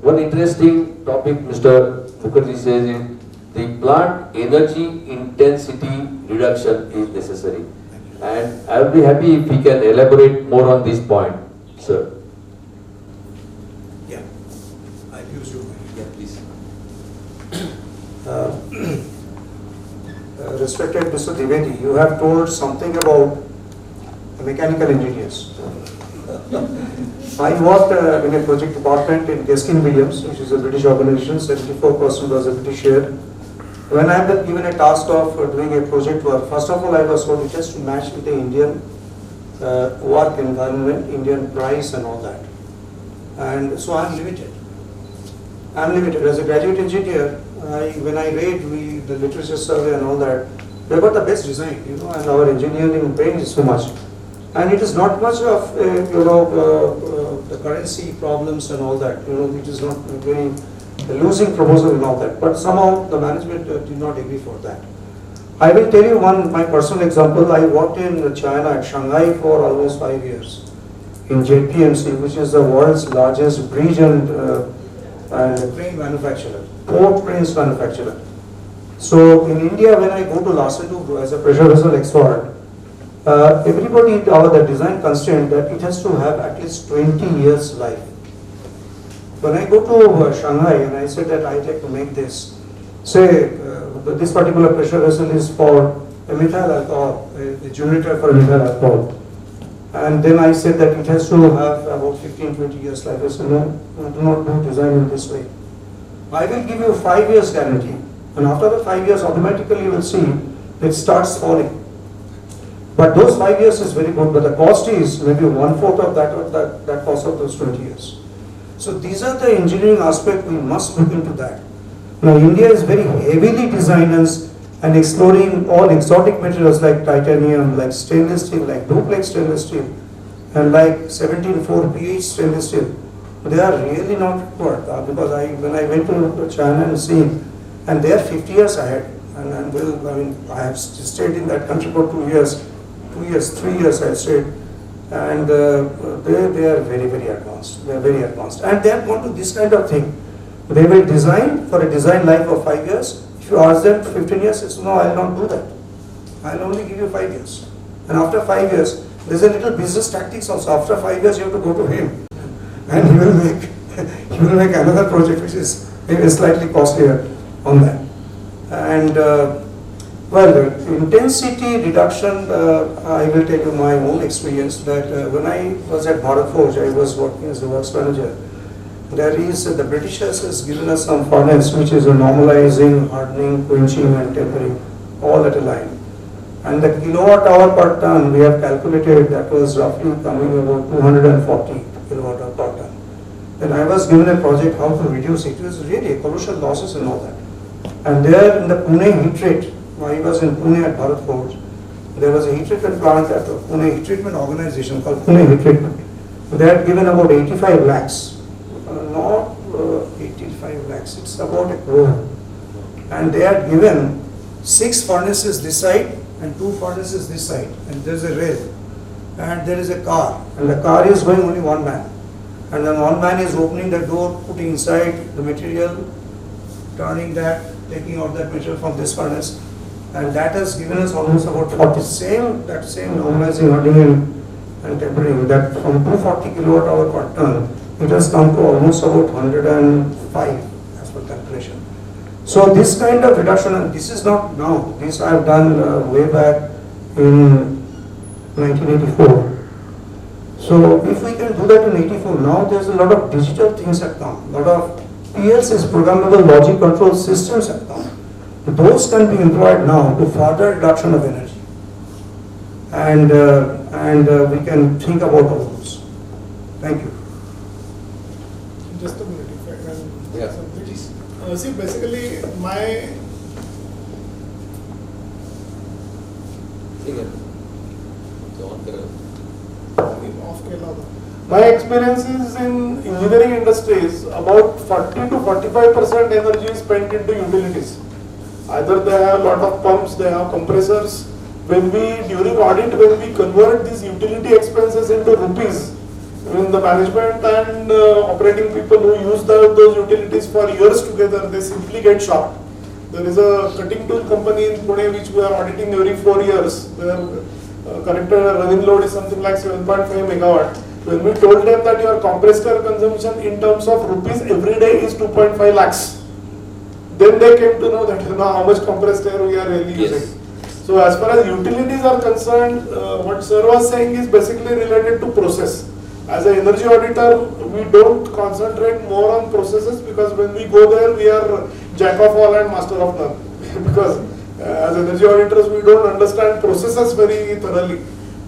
One interesting topic Mr. Mukherjee says is the plant energy intensity reduction is necessary. And I will be happy if we can elaborate more on this point, sir. Yeah, I'll use you. Yeah, please. Respected Mr. Dwivedi, you have told something about mechanical engineers. I worked in a project department in Gaskin Williams, which is a British organization. 74% was a British share. When I am given a task of doing a project work, first of all I was told it has to match with the Indian work environment, Indian price and all that. And so I am limited. As a graduate engineer, when I read the literature survey and all that, they got the best design, and our engineering brain is so much. And it is not much of, the currency problems and all that, it is not very losing proposal and all that. But somehow the management did not agree for that. I will tell you my personal example. I worked in China at Shanghai for almost 5 years in JPMC, which is the world's largest bridge and train manufacturer, port cranes manufacturer. So in India, when I go to Lassetu as a pressure vessel expert, everybody, the design constraint that it has to have at least 20 years life. When I go to Shanghai and I said that I'd like to make this, say this particular pressure vessel is for a methyl alcohol, a generator for a methyl alcohol. And then I said that it has to have about 15-20 years life. I said, no, do not do design in this way. I will give you 5 years guarantee. And after the 5 years, automatically you will see it starts falling. But those 5 years is very good, but the cost is maybe 1/4 of that cost of those 20 years. So these are the engineering aspects, we must look into that. Now India is very heavily designed and exploring all exotic materials like titanium, like stainless steel, like duplex stainless steel, and like 17.4 pH stainless steel. They are really not required because when I went to China and seen, and they are 50 years ahead. And I have stayed in that country for 2 years, 3 years I stayed. And they are very, very advanced. They are very advanced. And they are going to this kind of thing. They will design for a design life of 5 years. If you ask them 15 years, they say, no, I will not do that. I will only give you 5 years. And after 5 years, there is a little business tactics also. After 5 years, you have to go to him. and he will make he will make another project which is maybe slightly costlier on that. And well, intensity reduction, I will tell you my own experience that when I was at Bharat Forge, I was working as a works manager. There is, the Britishers has given us some furnace which is a normalizing, hardening, quenching and tempering all at a line. And the kilowatt hour per ton we have calculated that was roughly coming about 240 kilowatt hour per ton. Then I was given a project how to reduce it. It was really colossal losses and all that. And there in the Pune heat rate, I was in Pune at Bharat Forge, there was a heat treatment plant at the Pune heat treatment organization called Pune Heat Treatment. They had given about 85 lakhs, not 85 lakhs, it's about a crore. And they had given 6 furnaces this side and 2 furnaces this side, and there's a rail, and there is a car, and the car is going only one man. And then one man is opening the door, putting inside the material, turning that, taking out that material from this furnace, and that has given us almost about 40. That same normalizing, hardening and tempering, that from 240 kilowatt hour per ton, it has come to almost about 105 as per calculation. So this kind of reduction, and this is not now, this I have done way back in 1984. So if we can do that in 84, now there's a lot of digital things have come, a lot of PLCs, programmable logic control systems have come. Those can be employed now to further reduction of energy. And we can think about all those. Thank you. Just a minute, if I can. Yeah, something. please. See, basically, my experiences in engineering industries, about 40 to 45% energy is spent into utilities. Either they have a lot of pumps, they have compressors. During audit, when we convert these utility expenses into rupees, the management and operating people who use those utilities for years together, they simply get shocked. There is a cutting tool company in Pune which we are auditing every 4 years. Their connected running load is something like 7.5 megawatt. When we told them that your compressed air consumption in terms of rupees every day is 2.5 lakhs, then they came to know that how much compressed air we are really using. So as far as utilities are concerned, what sir was saying is basically related to process. As an energy auditor, we don't concentrate more on processes because when we go there, we are jack of all and master of none. Because as energy auditors, we don't understand processes very thoroughly.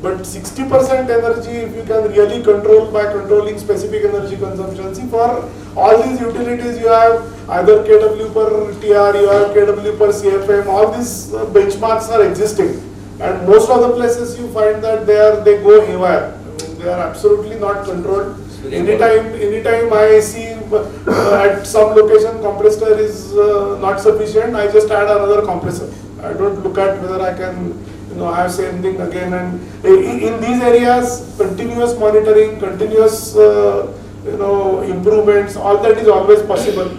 But 60% energy, if you can really control by controlling specific energy consumption. See, for all these utilities, you have either KW per TR, you have KW per CFM, all these benchmarks are existing. And most of the places you find that they go haywire. They are absolutely not controlled. Anytime I see at some location compressed air is not sufficient, I just add another compressor. I don't look at whether I can have same thing again. And in these areas, continuous monitoring, continuous improvements, all that is always possible.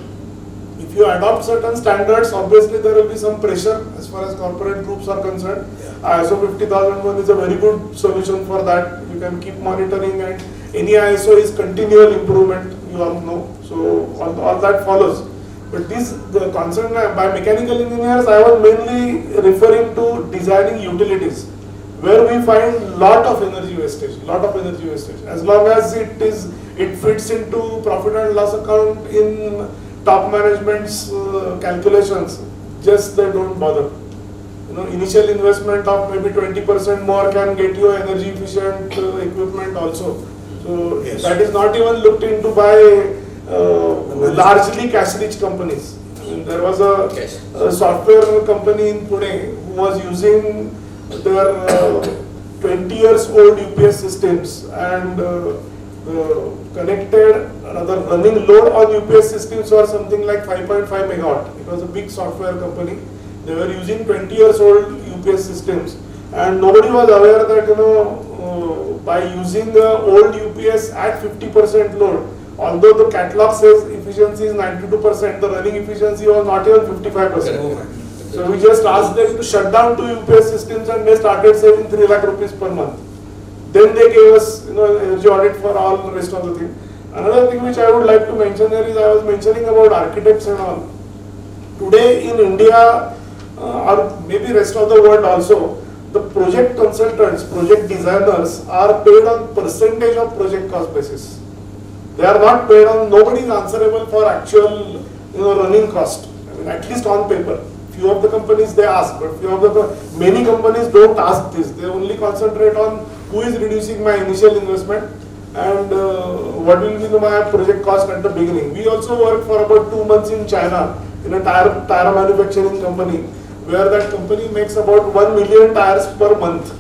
If you adopt certain standards, obviously there will be some pressure as far as corporate groups are concerned. ISO 50001 is a very good solution for that. You can keep monitoring, and any ISO is continual improvement, you all know. So all that follows. But the concern by mechanical engineers, I was mainly referring to designing utilities, where we find lot of energy wastage. As long as it fits into profit and loss account in top management's calculations, just they don't bother. Initial investment of maybe 20% more can get you energy efficient equipment also. So that is not even looked into by largely cash-rich companies. There was a software company in Pune who was using their 20 years old UPS systems and running load on UPS systems was something like 5.5 megawatt. It was a big software company. They were using 20 years old UPS systems, and nobody was aware that by using the old UPS at 50% load, although the catalog says efficiency is 92%, the running efficiency was not even 55%. So we just asked them to shut down 2 UPS systems, and they started saving 3 lakh rupees per month. Then they gave us energy audit for all the rest of the thing. Another thing which I would like to mention here is I was mentioning about architects and all. Today in India, or maybe rest of the world also, the project consultants, project designers are paid on percentage of project cost basis. They are not paid on, nobody is answerable for actual running cost. I mean, at least on paper. Few of the companies they ask, but many companies don't ask this. They only concentrate on who is reducing my initial investment and what will be my project cost at the beginning. We also worked for about 2 months in China in a tire manufacturing company, where that company makes about 1 million tires per month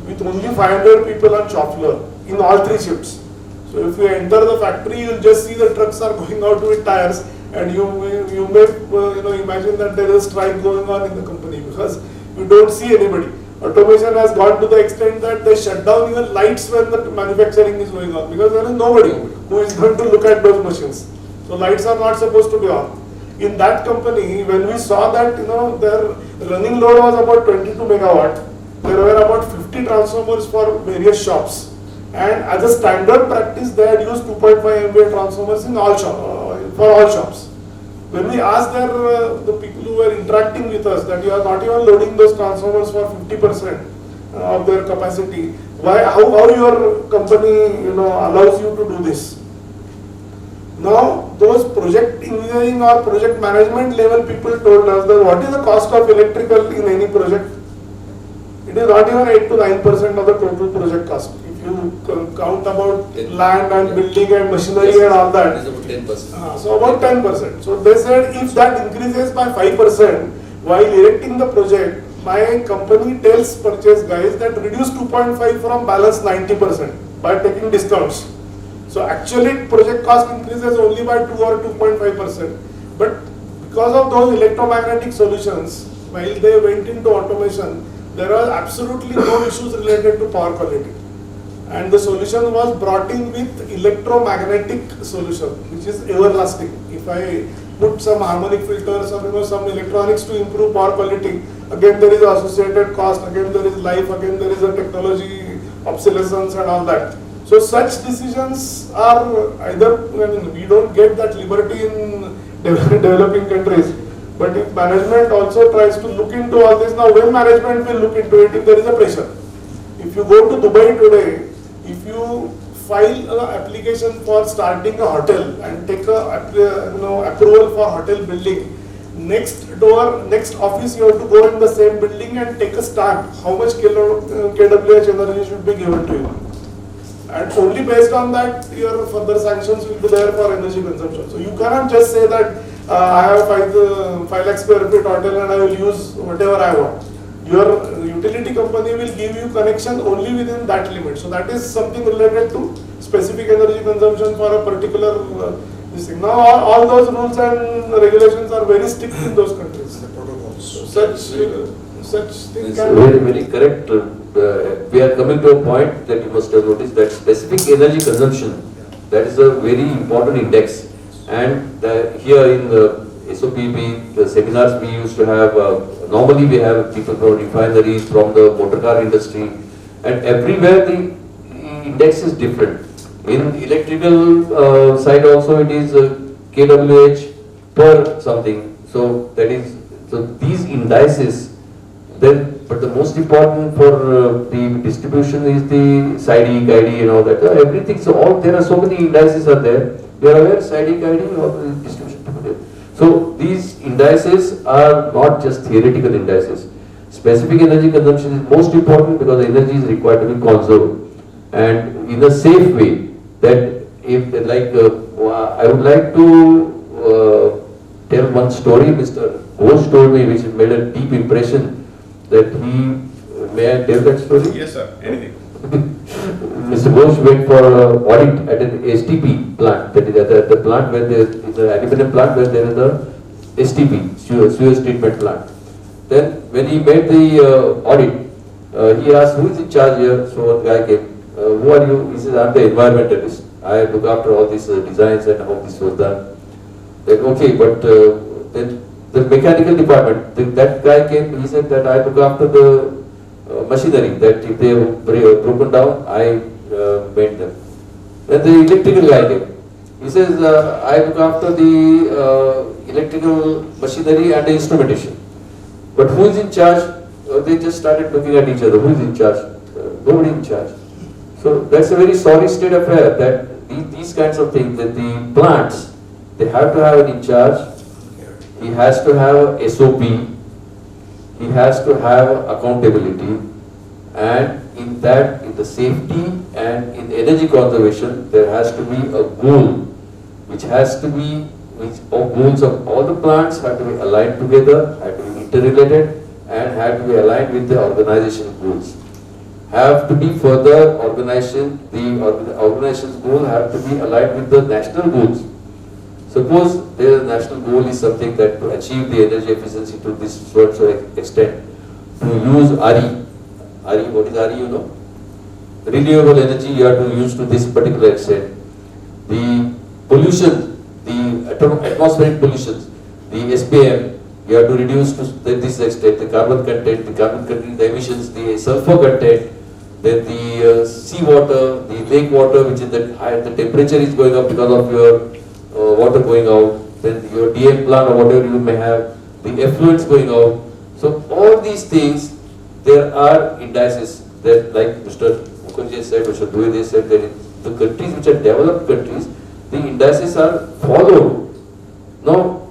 with only 500 people on shop floor in all 3 shifts. So if you enter the factory, you will just see the trucks are going out with tires, and you may imagine that there is a strike going on in the company because you don't see anybody. Automation has gone to the extent that they shut down even lights when the manufacturing is going on because there is nobody who is going to look at those machines. So lights are not supposed to be on. In that company, when we saw that their running load was about 22 megawatt, there were about 50 transformers for various shops. And as a standard practice, they had used 2.5 MVA transformers in all for all shops. When we asked the people who were interacting with us that you are not even loading those transformers for 50% of their capacity, how your company allows you to do this? Now, those project engineering or project management level people told us that what is the cost of electrical in any project? It is not even 8 to 9% of the total project cost. If you count about land and building and machinery and all that. It is about 10%. So about 10%. So they said if that increases by 5% while erecting the project, my company tells purchase guys that reduce 2.5 from balance 90% by taking discounts. So actually project cost increases only by 2 or 2.5%. But because of those electromagnetic solutions, while they went into automation, there are absolutely no issues related to power quality. And the solution was brought in with electromagnetic solution, which is everlasting. If I put some harmonic filters or some electronics to improve power quality, again there is associated cost, again there is life, again there is a technology obsolescence and all that. So such decisions are either, we don't get that liberty in developing countries. But if management also tries to look into all this, now when management will look into it if there is a pressure? If you go to Dubai today, if you file an application for starting a hotel and take a approval for hotel building, next office you have to go in the same building and take a stamp how much kWh energy should be given to you. And only based on that your further sanctions will be there for energy consumption. So you cannot just say that I have 5 lakh square feet hotel and I will use whatever I want. Your utility company will give you connection only within that limit. So that is something related to specific energy consumption for a particular this thing. Now all those rules and regulations are very strict in those countries. So such things can very, very correct. We are coming to a point that you must have noticed that specific energy consumption, that is a very important index. And here in the SOPB, the seminars we used to have, normally we have people from refineries, from the motor car industry, and everywhere the index is different. In electrical side also it is kWh per something. So that is, so these indices, then, but the most important for the distribution is the SIDE, GIDE and all that. Everything, so all, there are so many indices are there. You are aware, SIDE, GIDE or the distribution. So these indices are not just theoretical indices. Specific energy consumption is most important because the energy is required to be conserved and in a safe way. That if I would like to tell one story. Mr. Ghosh told me, which made a deep impression. That may I tell that story? Yes, sir. Anything. Mr. Ghosh went for audit at an STP plant, that is at the plant where there is the aluminum plant where there is a STP, sewage treatment plant. Then when he made the audit, he asked who is in charge here. So one guy came, who are you? He said, I am the environmentalist. I look after all these designs and how this was done. Then okay, but then the mechanical department, that guy came, he said that I look after the machinery, that if they have broken down, I made them. Then the electrical guy came. He says, I look after the electrical machinery and the instrumentation. But who is in charge? They just started looking at each other. Who is in charge? Nobody in charge. So that's a very sorry state of affair that these kinds of things, that the plants, they have to have an in charge. He has to have a SOP. He has to have accountability. And in that, in the safety and in energy conservation, there has to be a goal, which has to be, goals of all the plants have to be aligned together, have to be interrelated, and have to be aligned with the organization goals. Have to be further organization, the organization's goal have to be aligned with the national goals. Suppose the national goal is something that to achieve the energy efficiency to this sort of extent, to use RE, what is RE, you know? Renewable energy you have to use to this particular extent. The pollution, the atmospheric pollutions, the SPM, you have to reduce to this extent, the carbon content, the emissions, the sulfur content, then the seawater, the lake water, which is the temperature is going up because of your water going out, then your DM plant or whatever you may have, the effluents going out. So all these things, there are indices that, like Mr. Mukherjee said, Mr. Dwivedi said, that in the countries which are developed countries, the indices are followed. Now,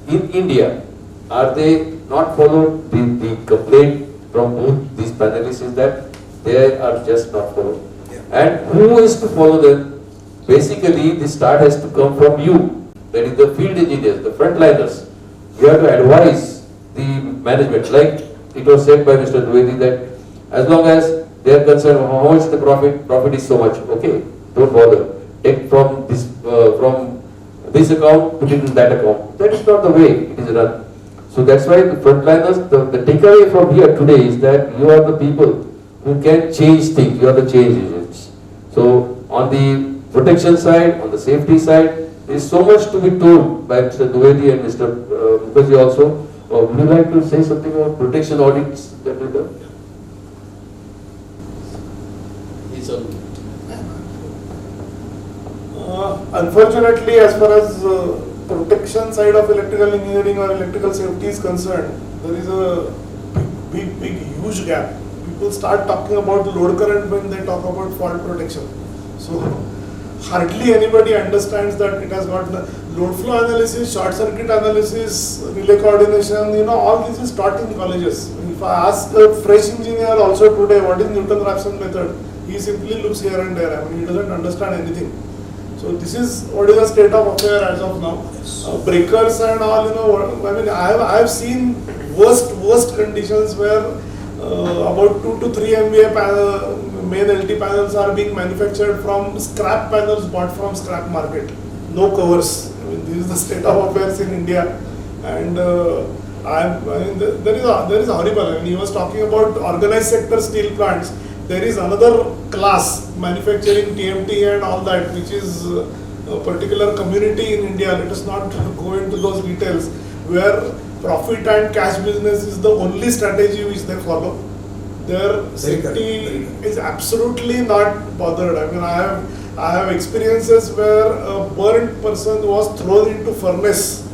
in India, are they not followed? The complaint from both these panelists is that they are just not followed. And who is to follow them? Basically, the start has to come from you, that is the field engineers, the frontliners. You have to advise the management, like it was said by Mr. Dwivedi that as long as they are concerned how much the profit is so much, okay, don't bother. Take from this account, put it in that account. That is not the way it is run. So that's why the frontliners, the takeaway from here today is that you are the people who can change things, you are the change agents. So on the protection side, on the safety side, there is so much to be told by Mr. Dwivedi and Mr. Mukherjee also. Would you like to say something about protection audits that we done? Unfortunately, as far as protection side of electrical engineering or electrical safety is concerned, there is a big, huge gap. People start talking about load current when they talk about fault protection. So hardly anybody understands that it has got load flow analysis, short circuit analysis, relay coordination, all this is taught in colleges. If I ask a fresh engineer also today what is Newton-Raphson method, he simply looks here and there. I mean, he doesn't understand anything. So this is what is the state of affair as of now. Breakers and all, I mean, I have seen worst conditions where about 2 to 3 MVA main LT panels are being manufactured from scrap panels bought from scrap market. No covers. I mean, this is the state of affairs in India, and there is horrible. I mean, he was talking about organized sector steel plants. There is another class manufacturing TMT and all that, which is a particular community in India. Let us not go into those details, where profit and cash business is the only strategy which they follow. Their safety is absolutely not bothered. I mean, I have experiences where a burnt person was thrown into furnace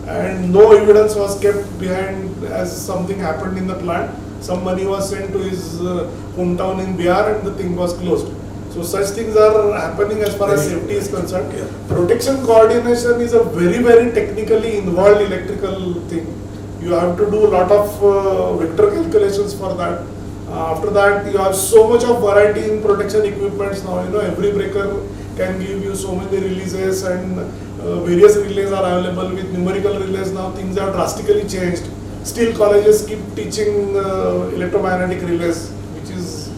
and no evidence was kept behind as something happened in the plant. Some money was sent to his hometown in Bihar and the thing was closed. So such things are happening as far as safety is concerned. Protection coordination is a very technically involved electrical thing. You have to do a lot of vector calculations for that. After that, you have so much of variety in protection equipments now. Every breaker can give you so many releases, and various relays are available. With numerical relays now, things have drastically changed. Still, colleges keep teaching electromagnetic relays, which is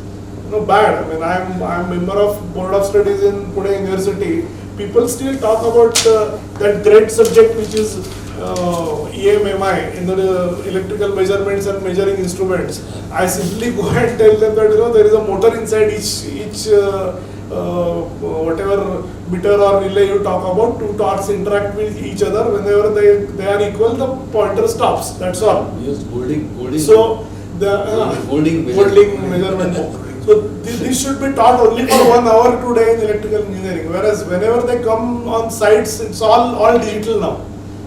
bad. I mean, I'm a member of Board of Studies in Pune University. People still talk about that great subject which is EMMI, in the electrical measurements and measuring instruments. I simply go and tell them that there is a motor inside each whatever meter or relay you talk about. Two torques interact with each other. Whenever they are equal, the pointer stops. That's all. Use holding. So the holding measurement book. So this should be taught only for 1 hour today in electrical engineering, whereas whenever they come on sites, it's all digital now.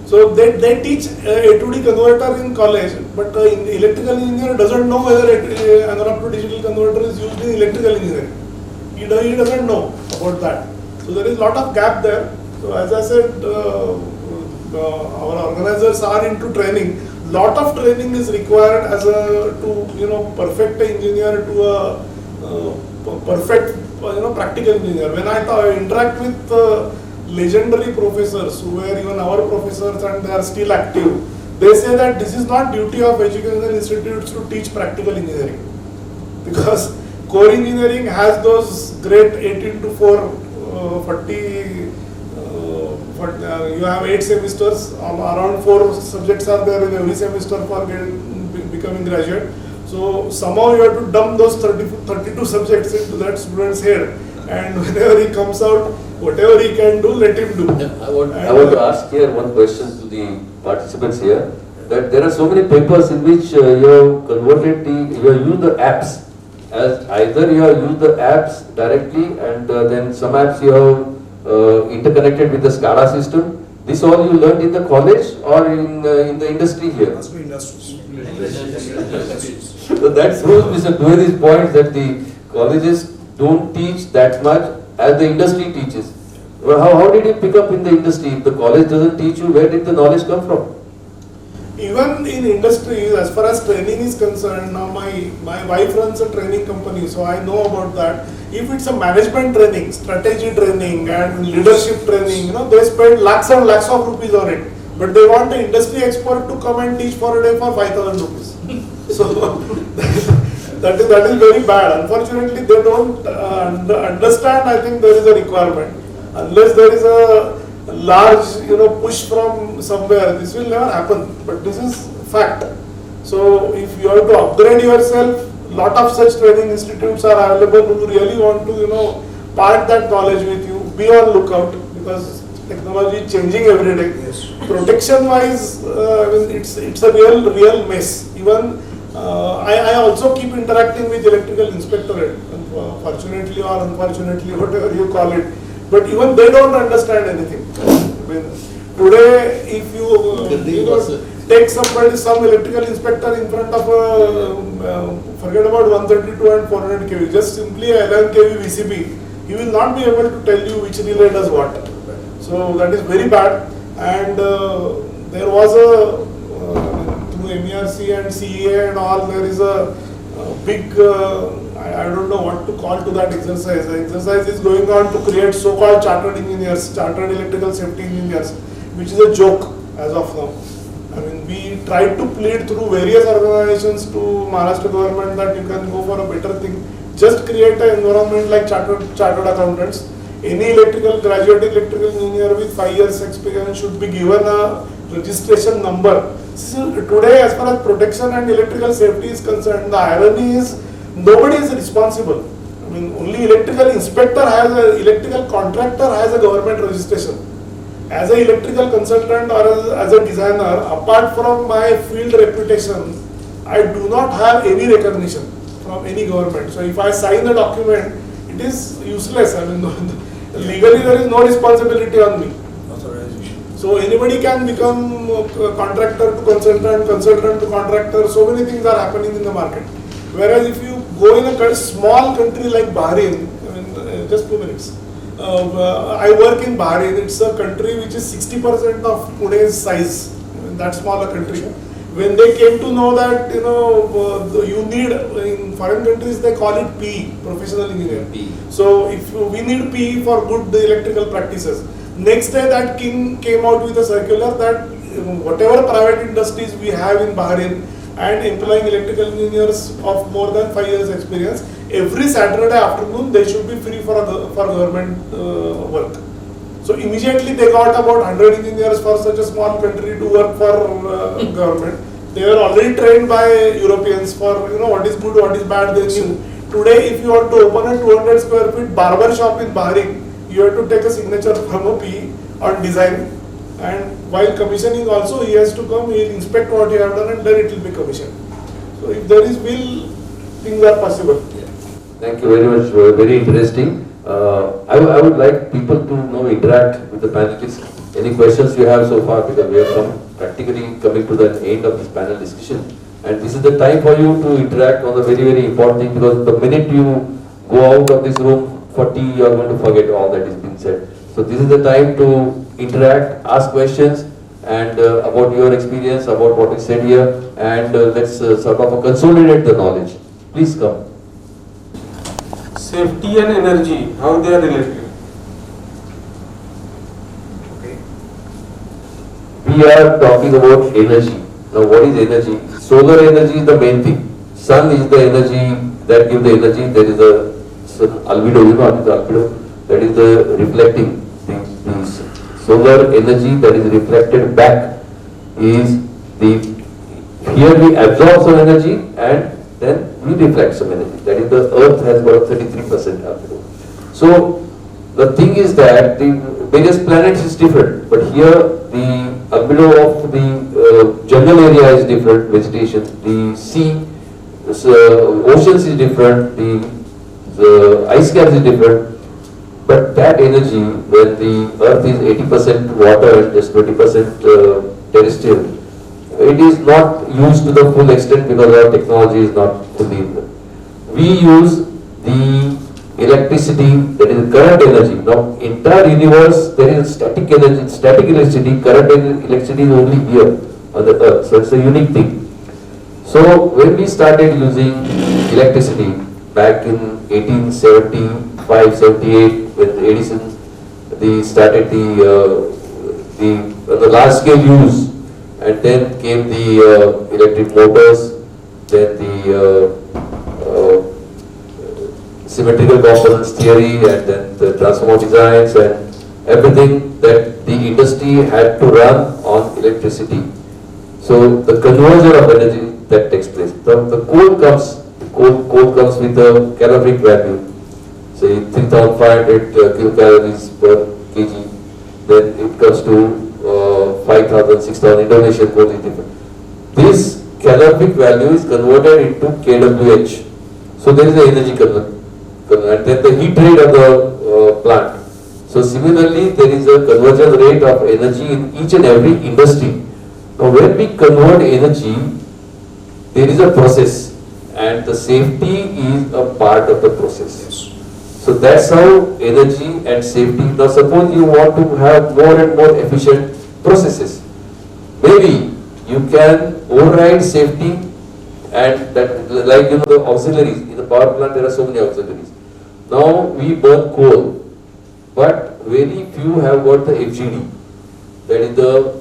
So they teach A to D converter in college, but in electrical engineer doesn't know whether analog to digital converter is used in electrical engineering. He doesn't know about that. So there is a lot of gap there. So as I said, our organizers are into training. Lot of training is required as to perfect an engineer to a perfect practical engineer. When I interact with legendary professors who were even our professors and they are still active, they say that this is not duty of educational institutes to teach practical engineering, because core engineering has those great 18 to 4 40 you have 8 semesters, around 4 subjects are there in every semester for becoming graduate. So somehow you have to dump those 32 subjects into that student's head, and whenever he comes out, whatever he can do, let him do. I want to ask here one question to the participants here, that there are so many papers in which you have converted you have used the apps, as either you have used the apps directly and then some apps you have interconnected with the SCADA system. This all you learned in the college or in the industry here? Must be industries. So that proves Mr. Dwivedi's point that the colleges don't teach that much as the industry teaches. Well, how did you pick up in the industry? If the college doesn't teach you, where did the knowledge come from? Even in industry, as far as training is concerned, now my wife runs a training company, so I know about that. If it's a management training, strategy training and leadership training, they spend lakhs and lakhs of rupees on it. But they want an industry expert to come and teach for a day for 5,000 rupees. So that is very bad. Unfortunately, they don't understand. I think there is a requirement. Unless there is a large push from somewhere, this will never happen. But this is fact. So if you have to upgrade yourself, lot of such training institutes are available who really want to part that knowledge with you. Be on lookout, because technology is changing every day. Yes. Protection wise, it's a real mess. Even I also keep interacting with electrical inspectorate, fortunately or unfortunately, whatever you call it. But even they don't understand anything. Today, if you take some electrical inspector in front of forget about 132 and 400 kV, just simply 11 kV VCB, he will not be able to tell you which relay does what. So that is very bad. And there was through MERC and CEA and all, there is a big, I don't know what to call to that exercise. The exercise is going on to create so-called chartered engineers, chartered electrical safety engineers, which is a joke as of now. We tried to plead through various organizations to Maharashtra government that you can go for a better thing. Just create an environment like chartered accountants. Any graduate electrical engineer with 5 years experience should be given a registration number. Today, as far as protection and electrical safety is concerned, the irony is nobody is responsible. Only electrical inspector electrical contractor has a government registration. As an electrical consultant or as a designer, apart from my field reputation, I do not have any recognition from any government. So if I sign a document, it is useless. Legally there is no responsibility on me. So anybody can become contractor to consultant, consultant to contractor. So many things are happening in the market. Whereas if you go in a small country like Bahrain, just 2 minutes. I work in Bahrain. It's a country which is 60% of Pune's size. That small a country. When they came to know that you need, in foreign countries they call it PE, professional engineer. So if we need PE for good electrical practices. Next day that king came out with a circular that whatever private industries we have in Bahrain and employing electrical engineers of more than 5 years experience, every Saturday afternoon they should be free for government work. So immediately they got about 100 engineers for such a small country to work for government. They were already trained by Europeans for what is good, what is bad, they knew. Today if you want to open a 200 square feet barber shop in Bahrain, you have to take a signature from a PE on design, and while commissioning also he has to come, he will inspect what you have done and then it will be commissioned. So if there is will, things are possible. Thank you very much. Very interesting. I would like people to interact with the panelists. Any questions you have so far, because we are practically coming to the end of this panel discussion. And this is the time for you to interact on the very, very important thing, because the minute you go out of this room for tea, you are going to forget all that is being said. So this is the time to interact, ask questions, and about your experience, about what is said here, and let's sort of consolidate the knowledge. Please come. Safety and energy, how they are related? We are talking about energy. Now, what is energy? Solar energy is the main thing. Sun is the energy that gives the energy. There is the albedo, you know what is albedo? That is the reflecting thing. Solar energy that is reflected back is here we absorb some energy and then we reflect some energy. That is, the earth has got 33% albedo. So the thing is that the various planets is different, but here the albedo of the jungle area is different, vegetation, the sea, oceans is different, the ice caps is different. But that energy, when the earth is 80% water and just 20% terrestrial, it is not used to the full extent because our technology is not fully. We use the electricity, that is current energy. Now, entire universe, there is static energy, static electricity, current electricity is only here on the earth. So it's a unique thing. So when we started using electricity back in 1875, 78, when Edison, they started the large scale use, and then came the electric motors, then the symmetrical components theory, and then the transformer designs and everything that the industry had to run on electricity. So the conversion of energy that takes place. The coal comes with a calorific value, say 3,500 kilocalories per kg. Then it comes to 5,000, 6,000. Indonesian coal is different. This calorific value is converted into kWh. So there is an energy conversion, and then the heat rate of the plant. So similarly, there is a conversion rate of energy in each and every industry. Now, when we convert energy, there is a process, and the safety is a part of the process. So that's how energy and safety. Now, suppose you want to have more and more efficient processes. Maybe you can override safety, and that, like the auxiliaries in the power plant, there are so many auxiliaries. Now we burn coal, but very few have got the FGD, that is the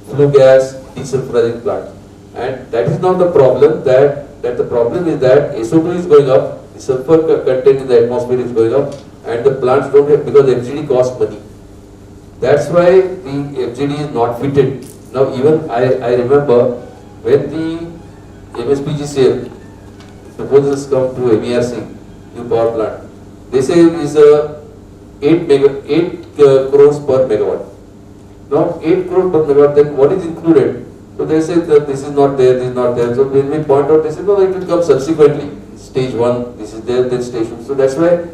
flue gas desulfurizing plant, and that is not the problem. That the problem is that SO2 is going up, the sulfur content in the atmosphere is going up, and the plants don't have, because the FGD costs money. That's why the FGD is not fitted. Now even I remember when the MSPGCL proposals come to MERC, new power plant, they say it is 8 crores per megawatt. Now 8 crores per megawatt, then what is included? So they say that this is not there, this is not there. So when we point out, they say no, it will come subsequently. Stage 1, this is there, then stage 2. So that's why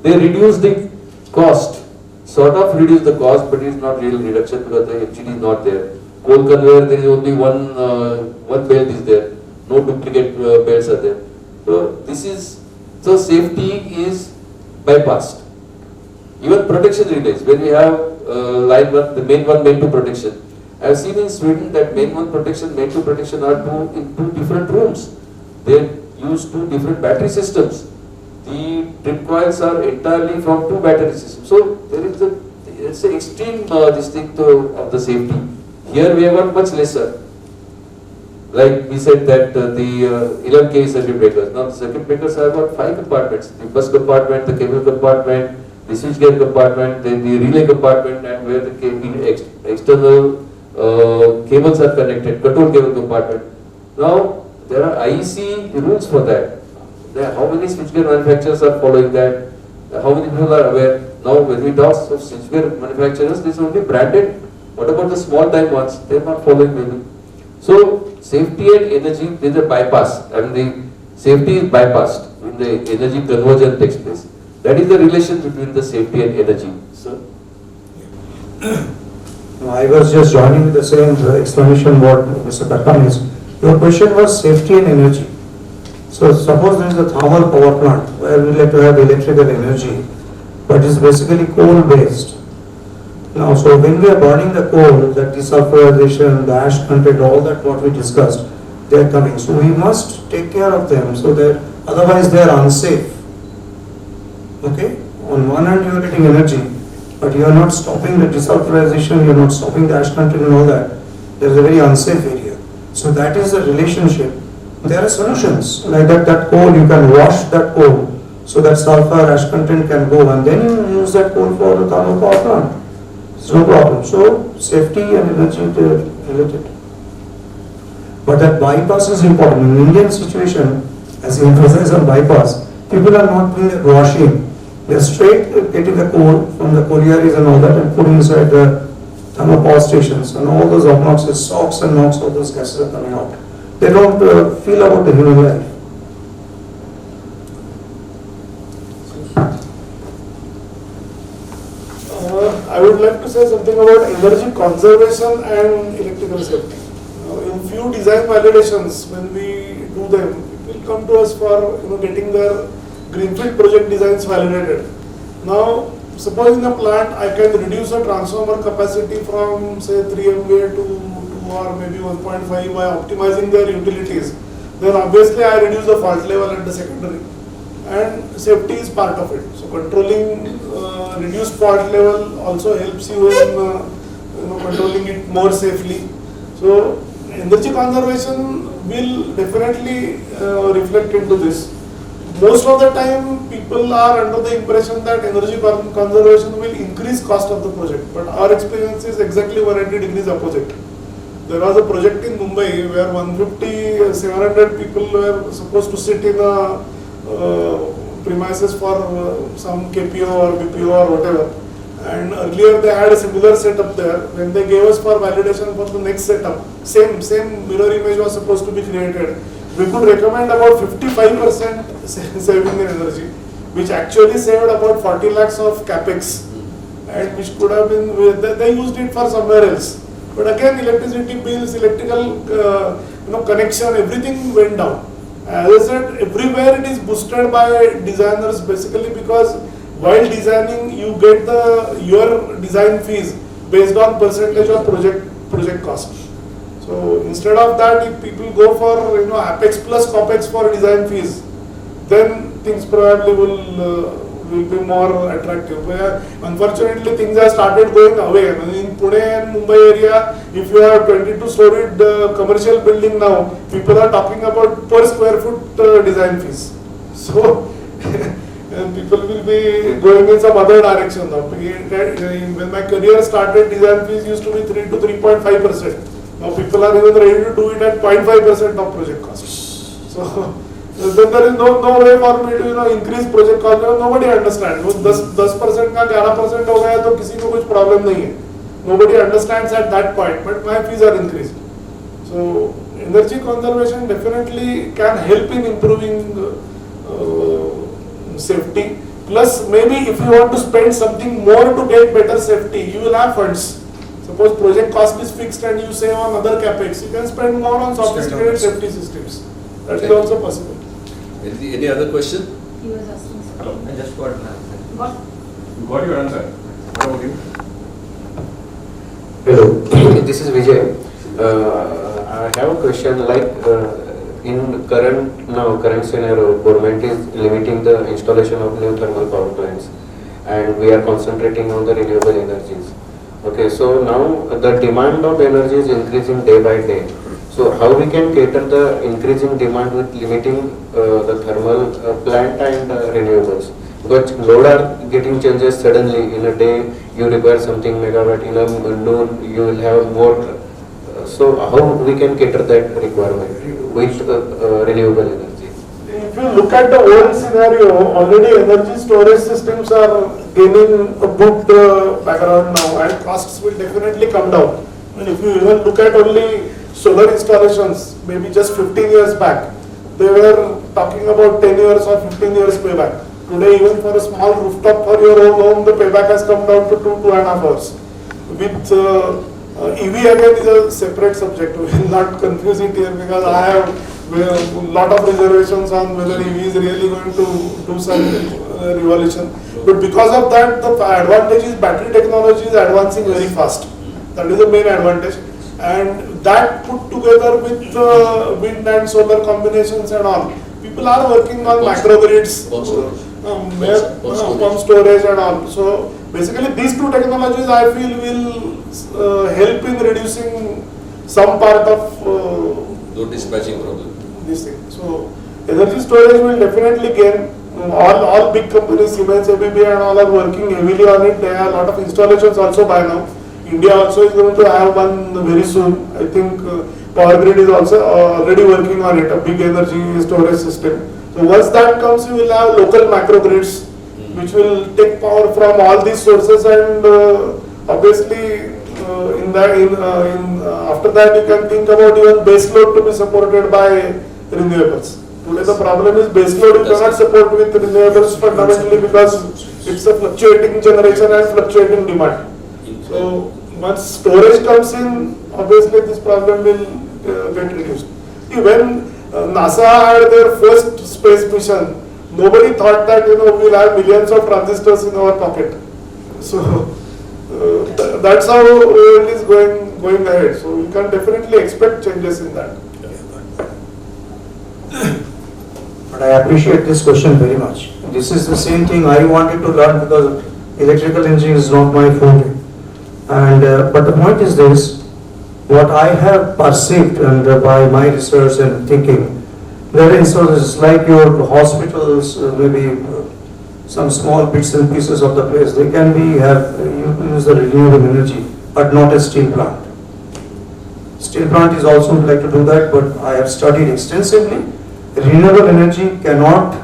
they reduce the cost, sort of reduce the cost, but it is not real reduction because the FGD is not there. Coal conveyor, there is only one belt is there, no duplicate belts are there. So safety is bypassed. Even protection relays, when we have line 1, the main 1, main 2 protection. I have seen in Sweden that main 1 protection, main 2 protection are in two different rooms. They use 2 different battery systems. The trip coils are entirely from 2 battery systems. So there is it's an extreme this thing of the safety. Here we have got much lesser. Like we said that the 11 kV circuit breakers. Now the circuit breakers have got 5 compartments: the bus compartment, the cable compartment, the switchgear compartment, then the relay compartment, and where the external cables are connected, control cable compartment. Now there are IEC rules for that. How many switchgear manufacturers are following that? How many people are aware? Now when we talk of switchgear manufacturers, this is only branded. What about the small time ones? They are not following maybe. So safety and energy, there is a bypass. I mean the safety is bypassed. when the energy conversion takes place. That is the relation between the safety and energy, sir. I was just joining with the same explanation what Mr. Karpan is. Your question was safety and energy. So suppose there is a thermal power plant where we like to have electrical energy, but it's basically coal based. Now, so when we are burning the coal, that desulfurization, the ash content, all that what we discussed, they are coming. So we must take care of them so that otherwise they are unsafe. Okay? On one hand you are getting energy, but you are not stopping the desulfurization, you are not stopping the ash content and all that. There is a very unsafe area. So that is the relationship. There are solutions like that coal, you can wash that coal so that sulfur ash content can go and then you use that coal for the thermal power plant. It's no problem. So safety and energy they are related. But that bypass is important. In Indian situation, as you emphasize on bypass, people are not doing that washing. They are straight getting the coal from the collieries and all that and putting inside the thermal power stations, and all those obnoxious SOx and NOx, all those gases are coming out. They don't feel about the human life. I would like to say something about energy conservation and electrical safety. In few design validations, when we do them, people come to us for getting their greenfield project designs validated. Now, suppose in a plant I can reduce a transformer capacity from say 3 MVA to 2 or maybe 1.5 by optimizing their utilities. Then obviously I reduce the fault level at the secondary, and safety is part of it. So controlling reduced fault level also helps you in controlling it more safely. So energy conservation will definitely reflect into this. Most of the time people are under the impression that energy conservation will increase cost of the project, but our experience is exactly 180 degrees opposite. There was a project in Mumbai where 150, 700 people were supposed to sit in a premises for some KPO or BPO or whatever, and earlier they had a similar setup there. When they gave us for validation for the next setup, same mirror image was supposed to be created. We could recommend about 55% saving in energy, which actually saved about 40 lakhs of capex, and which could have been, they used it for somewhere else. But again, electricity bills, electrical connection, everything went down. As I said, everywhere it is boosted by designers, basically because while designing you get your design fees based on percentage of project cost. So instead of that, if people go for Apex plus Copex for design fees, then things probably will be more attractive. Unfortunately, things have started going away. In Pune and Mumbai area, if you have 22-storied commercial building now, people are talking about per square foot design fees. So people will be going in some other direction now. When my career started, design fees used to be 3 to 3.5%. Now people are even ready to do it at 0.5% of project cost. So then there is no way for me to increase project cost. Nobody understands. 10% का 11% हो गया तो किसी को कुछ problem नहीं है. Nobody understands at that point. But my fees are increased. So energy conservation definitely can help in improving safety. Plus maybe if you want to spend something more to get better safety, you will have funds. Suppose project cost is fixed and you save on other capex, you can spend more on sophisticated safety systems. That is also possible. Any other question? He was asking. Hello, I just got an answer. Got? You got your answer. What about you? Hello, this is Vijay. I have a question in current scenario, government is limiting the installation of new thermal power plants and we are concentrating on the renewable energies. Okay, so now the demand of energy is increasing day by day. So how we can cater the increasing demand with limiting the thermal plant and renewables? Because load are getting changes suddenly. In a day you require something megawatt, in a noon you will have more. So how we can cater that requirement with renewable energy? If you look at the old scenario, already energy storage systems are gaining a good background now, and costs will definitely come down. And if you even look at only solar installations, maybe just 15 years back, they were talking about 10 years or 15 years payback. Today, even for a small rooftop for your own home, the payback has come down to 2.5 hours. With EV again is a separate subject. We will not confuse it here because I have a lot of reservations on whether EV is really going to do some revolution. But because of that, the advantage is battery technology is advancing very fast. That is the main advantage. And that put together with wind and solar combinations and all, people are working on microgrids, pump storage and all. So basically these two technologies I feel will help in reducing some part of No dispatching problem. this thing. So energy storage will definitely gain. All big companies, Siemens, ABB and all are working heavily on it. There are a lot of installations also by now. India also is going to have one very soon. I think Power Grid is also already working on it, a big energy storage system. So once that comes, you will have local microgrids which will take power from all these sources, and obviously after that you can think about even base load to be supported by renewables. Today the problem is base load you cannot support with renewables fundamentally because it's a fluctuating generation and fluctuating demand. So once storage comes in, obviously this problem will get reduced. See, when NASA had their first space mission, nobody thought that we'll have millions of transistors in our pocket. So that's how it is going ahead. So we can definitely expect changes in that. But I appreciate this question very much. This is the same thing I wanted to learn because electrical engineering is not my forte. And but the point is this: what I have perceived and by my research and thinking, there are instances like your hospitals, maybe some small bits and pieces of the place. They can be use the renewable energy, but not a steel plant. Steel plant is also like to do that, but I have studied extensively. Renewable energy cannot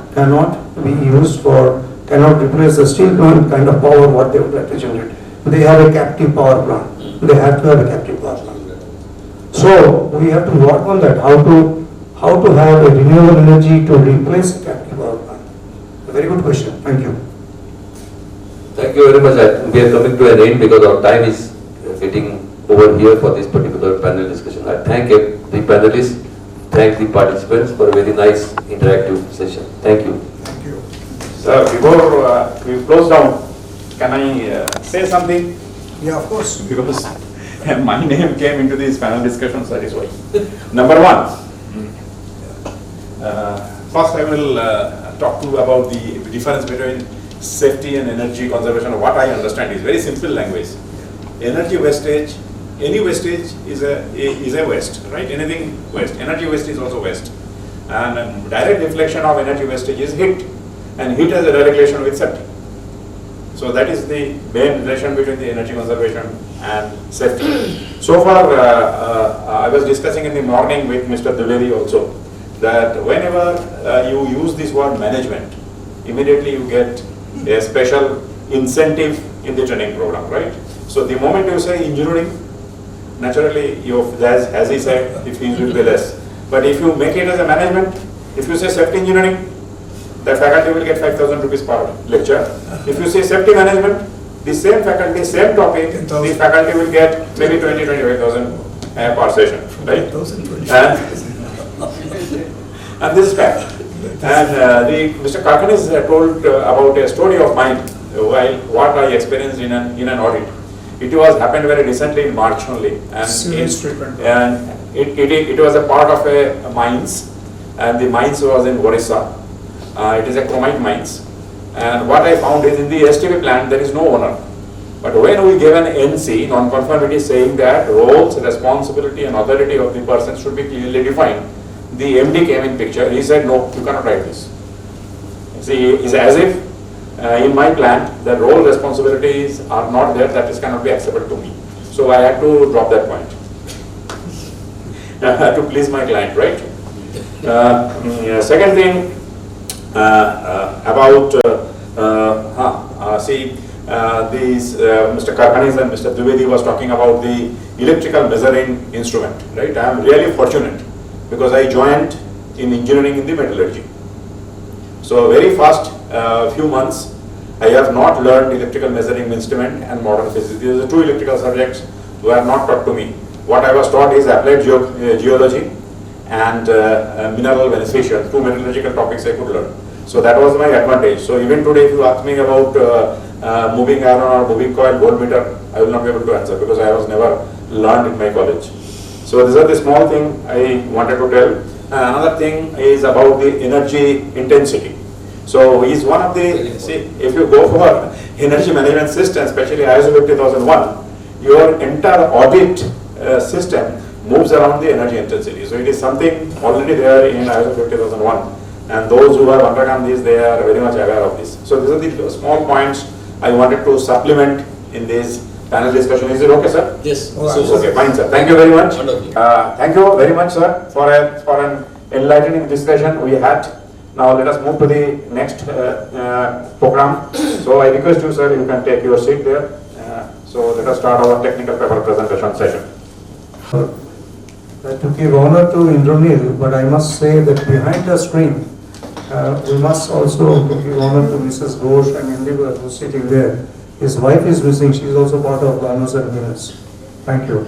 be used for, cannot replace the steel plant kind of power what they would like to generate. They have a captive power plant. They have to have a captive power plant. So we have to work on that. How to have a renewable energy to replace a captive power plant. A very good question. Thank you. Thank you very much. We are coming to an end because our time is getting over here for this particular panel discussion. I thank the panelists, thank the participants for a very nice interactive session. Thank you. Thank you. Sir, before we close down, can I say something? Yeah, of course. Because my name came into this panel discussion, that is why. Number one, first I will talk to you about the difference between safety and energy conservation. What I understand is very simple language. Energy wastage, any wastage is a waste, right? Anything waste. Energy waste is also waste. And direct deflection of energy wastage is heat. And heat has a direct relation with safety. So that is the main relation between the energy conservation and safety. So far, I was discussing in the morning with Mr. Dwivedi also that whenever you use this word management, immediately you get a special incentive in the training program, right? So the moment you say engineering, naturally, as he said, the fees will be less. But if you make it as a management, if you say safety engineering, the faculty will get 5,000 rupees per lecture. If you say safety management, the same faculty, same topic, the faculty will get maybe 20,000 to 25,000 per session, right? And this is fact. And Mr. Karkanis told about a story of mine while what I experienced in an audit. It was happened very recently in March only, and it was a part of a mines, and the mines was in Orissa. It is a chromite mines, and what I found is in the STP plant there is no owner. But when we gave an NC, non-conformity, saying that roles, responsibility and authority of the person should be clearly defined, the MD came in picture. He said, no, you cannot write this. See, it's as if in my plant the role responsibilities are not there, that is cannot be acceptable to me. So I had to drop that point to please my client, right? Second thing about these Mr. Karkanis and Mr. Dwivedi was talking about the electrical measuring instrument, right? I am really fortunate because I joined in engineering in the metallurgy. So very first few months, I have not learned electrical measuring instrument and modern physics. These are the two electrical subjects were not taught to me. What I was taught is applied geology and mineral beneficiation, two metallurgical topics I could learn. So that was my advantage. So even today, if you ask me about moving iron or moving coil, voltmeter, I will not be able to answer because I was never learned in my college. So these are the small thing I wanted to tell. Another thing is about the energy intensity. So is one of the, see, if you go for energy management system, especially ISO 50001, your entire audit system moves around the energy intensity. So it is something already there in ISO 50001. And those who have undergone this, they are very much aware of this. So these are the small points I wanted to supplement in this panel discussion. Is it okay, sir? Yes. Okay, fine, sir. Thank you very much. Wonderful. Thank you very much, sir, for an enlightening discussion we had. Now let us move to the next program. So I request you, sir, you can take your seat there. So let us start our technical paper presentation session. To give honor to Indranil, but I must say that behind the screen, we must also give honor to Mrs. Ghosh and Indigo who's sitting there. His wife is missing, she is also part of the Honors and Winners. Thank you.